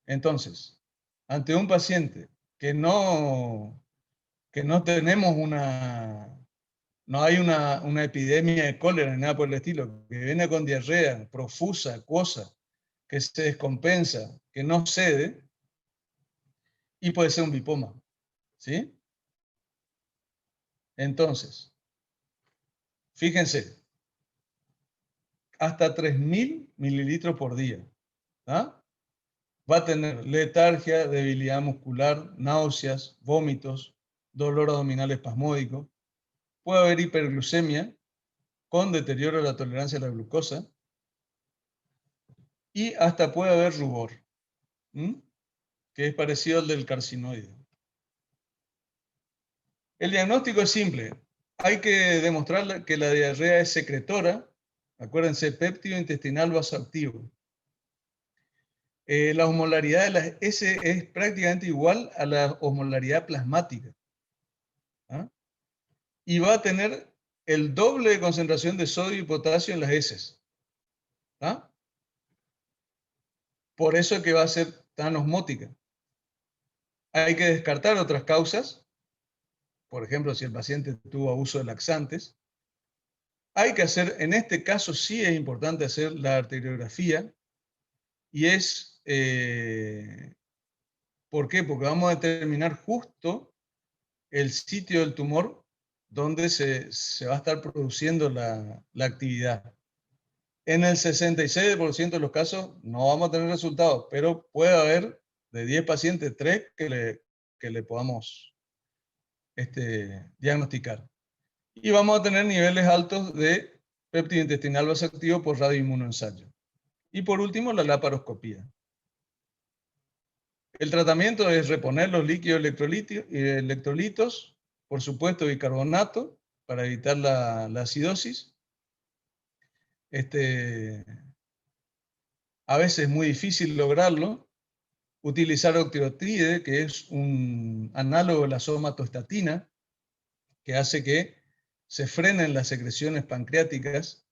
Entonces, ante un paciente que no tenemos no hay una epidemia de cólera ni nada por el estilo, que viene con diarrea profusa, acuosa, que se descompensa, que no cede, y puede ser un bipoma, ¿sí? Entonces, fíjense, hasta 3.000 mililitros por día, ¿ah? Va a tener letargia, debilidad muscular, náuseas, vómitos, dolor abdominal espasmódico, puede haber hiperglucemia con deterioro de la tolerancia a la glucosa y hasta puede haber rubor, que es parecido al del carcinoide. El diagnóstico es simple. Hay que demostrar que la diarrea es secretora. Acuérdense, péptido intestinal vasoactivo. La osmolaridad de las S es prácticamente igual a la osmolaridad plasmática. ¿Ah? Y va a tener el doble de concentración de sodio y potasio en las heces. ¿Ah? Por eso es que va a ser tan osmótica. Hay que descartar otras causas. Por ejemplo, si el paciente tuvo abuso de laxantes. Hay que hacer, en este caso sí es importante hacer la arteriografía. Y es, ¿por qué? Porque vamos a determinar justo el sitio del tumor donde se va a estar produciendo la actividad. En el 66% de los casos no vamos a tener resultados, pero puede haber de 10 pacientes, 3 que le podamos diagnosticar. Y vamos a tener niveles altos de péptido intestinal vasoactivo por radioinmunoensayo. Y por último, la laparoscopía. El tratamiento es reponer los líquidos electrolitos, por supuesto bicarbonato, para evitar la acidosis. A veces es muy difícil lograrlo. Utilizar octreotide, que es un análogo de la somatostatina, que hace que se frenen las secreciones pancreáticas,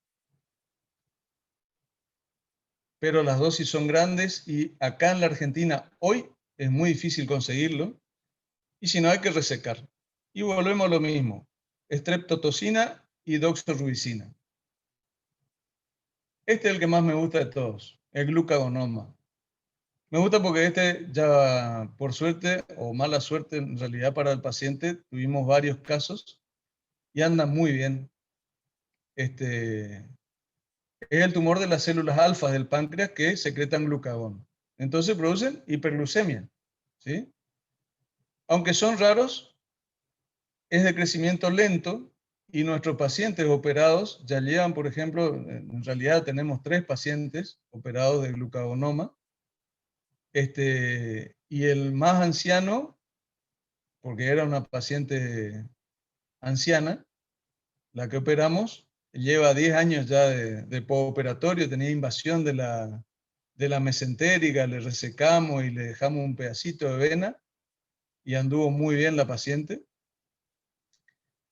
pero las dosis son grandes y acá en la Argentina hoy es muy difícil conseguirlo, y si no hay que resecar. Y volvemos a lo mismo, streptotocina y doxorubicina. Este es el que más me gusta de todos, el glucagonoma. Me gusta porque ya, por suerte o mala suerte en realidad para el paciente, tuvimos varios casos y anda muy bien. Es el tumor de las células alfa del páncreas que secretan glucagón. Entonces producen hiperglucemia, ¿sí? Aunque son raros, es de crecimiento lento y nuestros pacientes operados ya llevan, por ejemplo, en realidad tenemos 3 pacientes operados de glucagonoma, y el más anciano, porque era una paciente anciana, la que operamos, lleva 10 años ya de postoperatorio, tenía invasión de la mesentérica, le resecamos y le dejamos un pedacito de vena y anduvo muy bien la paciente.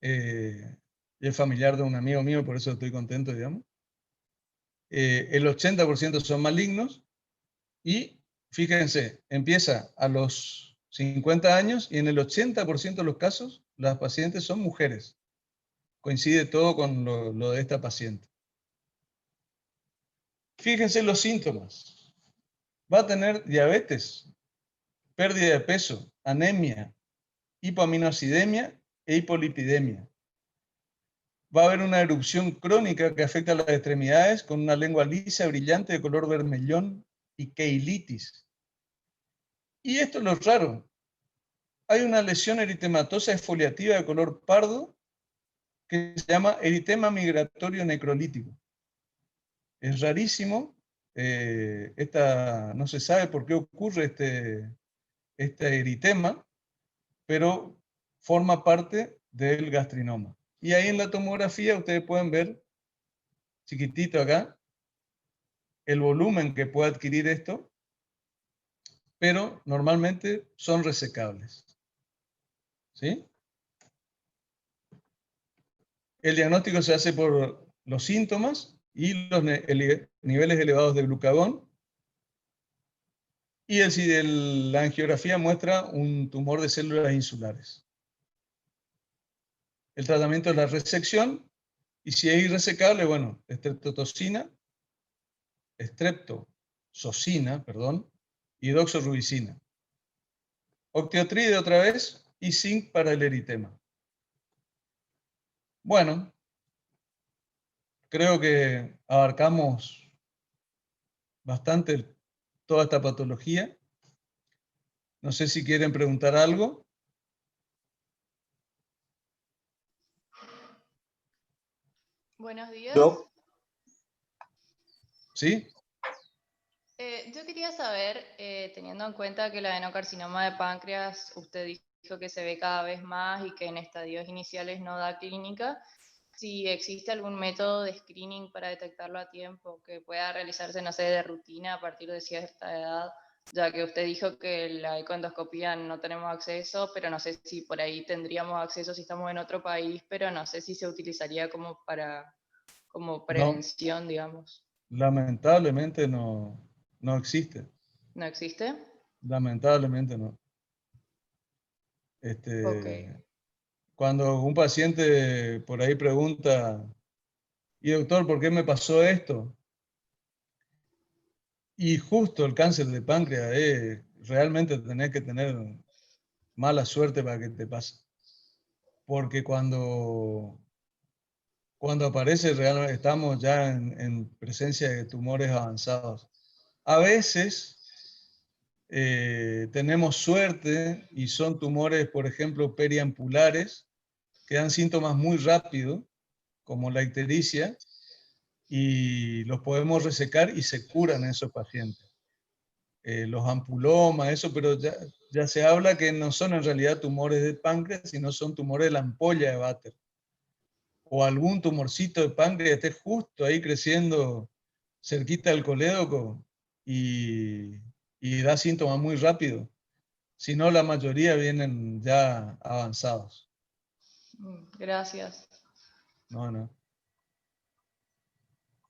Y es familiar de un amigo mío, por eso estoy contento, digamos. El 80% son malignos y fíjense, empieza a los 50 años y en el 80% de los casos las pacientes son mujeres. Coincide todo con lo de esta paciente. Fíjense los síntomas. Va a tener diabetes, pérdida de peso, anemia, hipoaminoacidemia e hipolipidemia. va a haber una erupción crónica que afecta a las extremidades con una lengua lisa, brillante, de color vermellón y queilitis. Y esto es lo raro. Hay una lesión eritematosa exfoliativa de color pardo que se llama eritema migratorio necrolítico. Es rarísimo. No se sabe por qué ocurre este eritema, pero forma parte del gastrinoma. Y ahí en la tomografía ustedes pueden ver, chiquitito acá, el volumen que puede adquirir esto, pero normalmente son resecables. ¿Sí? El diagnóstico se hace por los síntomas y los niveles elevados de glucagón. Y la angiografía muestra un tumor de células insulares. El tratamiento es la resección, y si es irresecable, bueno, estreptozocina, y doxorubicina. Octiotride otra vez y zinc para el eritema. Bueno, creo que abarcamos bastante toda esta patología. No sé si quieren preguntar algo. Buenos días. Doc, ¿Sí? Yo quería saber, teniendo en cuenta que el adenocarcinoma de páncreas, usted dijo que se ve cada vez más y que en estadios iniciales no da clínica, si existe algún método de screening para detectarlo a tiempo, que pueda realizarse, no sé, de rutina a partir de cierta edad, ya que usted dijo que la ecoendoscopía no tenemos acceso, pero no sé si por ahí tendríamos acceso si estamos en otro país, pero no sé si se utilizaría como No, prevención, digamos. lamentablemente no existe. ¿No existe? Lamentablemente no. Ok. Cuando un paciente por ahí pregunta, y doctor, ¿por qué me pasó esto? Y justo el cáncer de páncreas, realmente tenés que tener mala suerte para que te pase. Porque cuando aparece, realmente estamos ya en presencia de tumores avanzados. A veces tenemos suerte y son tumores, por ejemplo, periampulares, que dan síntomas muy rápido, como la ictericia, y los podemos resecar y se curan esos pacientes. Los ampulomas, eso, pero ya se habla que no son en realidad tumores de páncreas, sino son tumores de la ampolla de Vater. O algún tumorcito de páncreas esté justo ahí creciendo cerquita del colédoco y da síntomas muy rápido. Si no, la mayoría vienen ya avanzados. Gracias. No.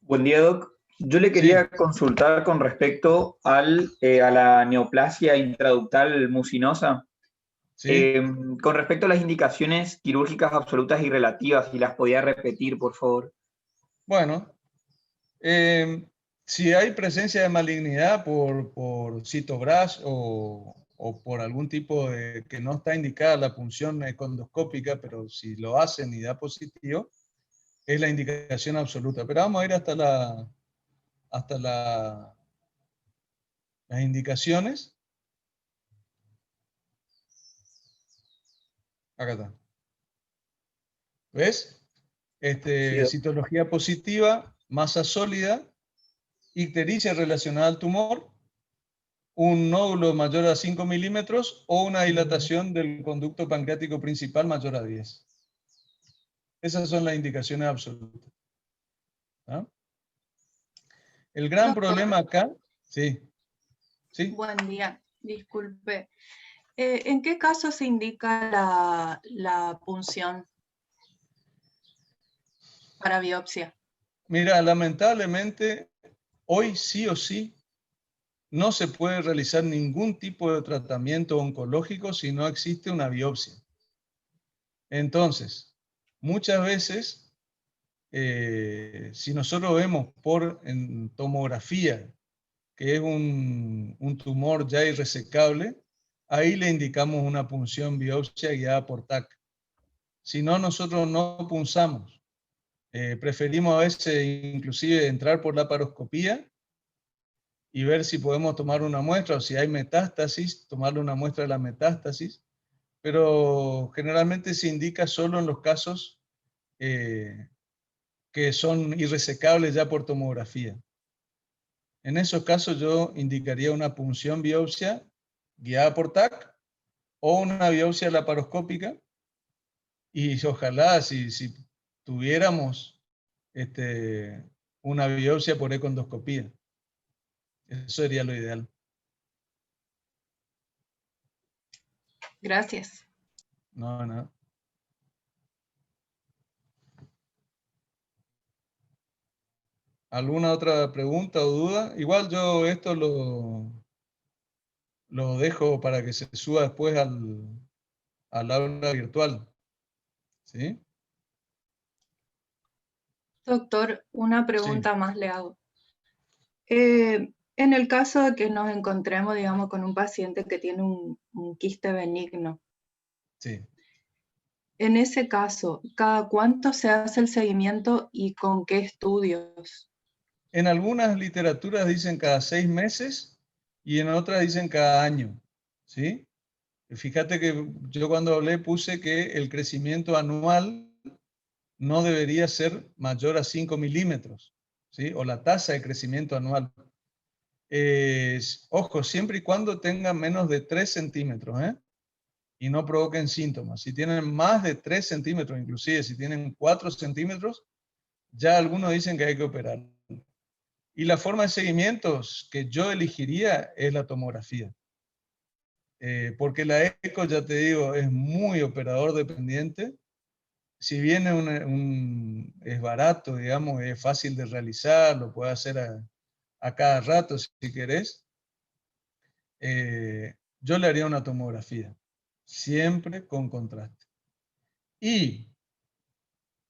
buen día, Doc. Yo le quería Sí, consultar con respecto a la neoplasia intraductal mucinosa. sí. Con respecto a las indicaciones quirúrgicas absolutas y relativas, si las podía repetir, por favor. Bueno, si hay presencia de malignidad por citobras o por algún tipo de que no está indicada la punción econdoscópica, pero si lo hacen y da positivo, es la indicación absoluta. Pero vamos a ir hasta las indicaciones. Acá está. ¿Ves? Sí, Doc. Citología positiva, masa sólida, ictericia relacionada al tumor, un nódulo mayor a 5 milímetros o una dilatación del conducto pancreático principal mayor a 10. Esas son las indicaciones absolutas. ¿Ah? El gran Doctor, problema acá, sí, buen día, disculpe. ¿En qué caso se indica la punción para biopsia? mira, lamentablemente hoy sí o sí no se puede realizar ningún tipo de tratamiento oncológico si no existe una biopsia. Entonces, muchas veces, si nosotros vemos en tomografía que es un tumor ya irresecable, ahí le indicamos una punción biopsia guiada por TAC. Si no, nosotros no punzamos. Preferimos a veces inclusive entrar por la laparoscopía y ver si podemos tomar una muestra, o si hay metástasis, tomarle una muestra de la metástasis, pero generalmente se indica solo en los casos que son irresecables ya por tomografía. En esos casos yo indicaría una punción biopsia guiada por TAC o una biopsia laparoscópica, y ojalá si tuviéramos una biopsia por econdoscopía. Eso sería lo ideal. Gracias. No, no. ¿Alguna otra pregunta o duda? Igual yo esto lo dejo para que se suba después al aula virtual. ¿Sí? Doctor, una pregunta más le hago. En el caso de que nos encontremos, digamos, con un paciente que tiene un quiste benigno, Sí. en ese caso, ¿cada cuánto se hace el seguimiento y con qué estudios? En algunas literaturas dicen cada 6 meses y en otras dicen cada año. ¿Sí? Fíjate que yo cuando hablé puse que el crecimiento anual no debería ser mayor a 5 milímetros, ¿sí? O la tasa de crecimiento anual. Ojo, siempre y cuando tengan menos de 3 centímetros, ¿eh? Y no provoquen síntomas. Si tienen más de 3 centímetros, inclusive si tienen 4 centímetros, ya algunos dicen que hay que operar. Y la forma de seguimiento que yo elegiría es la tomografía. Porque la eco, ya te digo, es muy operador dependiente. Si bien es barato, digamos, es fácil de realizar, lo puedes hacer a cada rato si querés, yo le haría una tomografía, siempre con contraste. Y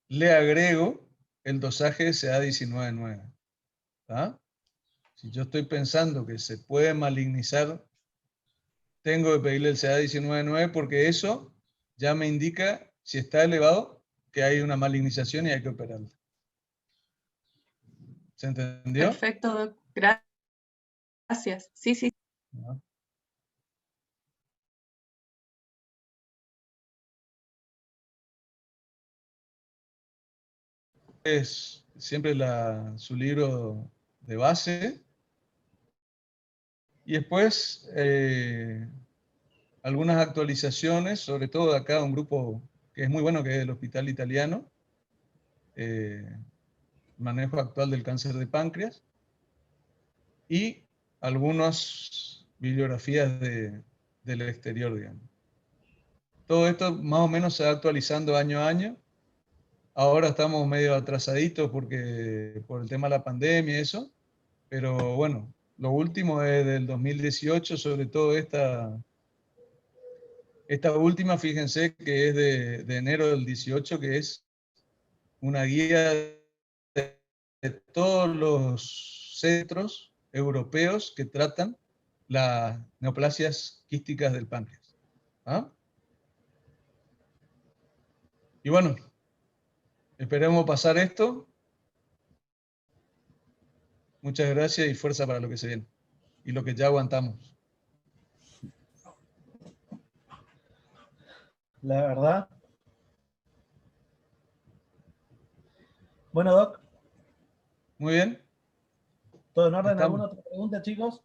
le agrego el dosaje de CA19-9. ¿Tá? Si yo estoy pensando que se puede malignizar, tengo que pedirle el CA19-9 porque eso ya me indica, si está elevado, que hay una malignización y hay que operarla. ¿Se entendió? Perfecto, doc. Gracias. Sí, sí. ¿No? Es siempre su libro de base. Y después algunas actualizaciones, sobre todo de acá un grupo que es muy bueno, que es el Hospital Italiano, manejo actual del cáncer de páncreas, y algunas bibliografías del exterior, digamos. Todo esto más o menos se va actualizando año a año. Ahora estamos medio atrasaditos por el tema de la pandemia y eso, pero bueno, lo último es del 2018, sobre todo esta última, fíjense que es de enero del 18, que es una guía de todos los centros europeos que tratan las neoplasias quísticas del páncreas. ¿Ah? Y bueno, esperemos pasar esto. Muchas gracias y fuerza para lo que se viene. Y lo que ya aguantamos. La verdad. Bueno, Doc. Muy bien. ¿Todo en orden? Estamos. ¿Alguna otra pregunta, chicos?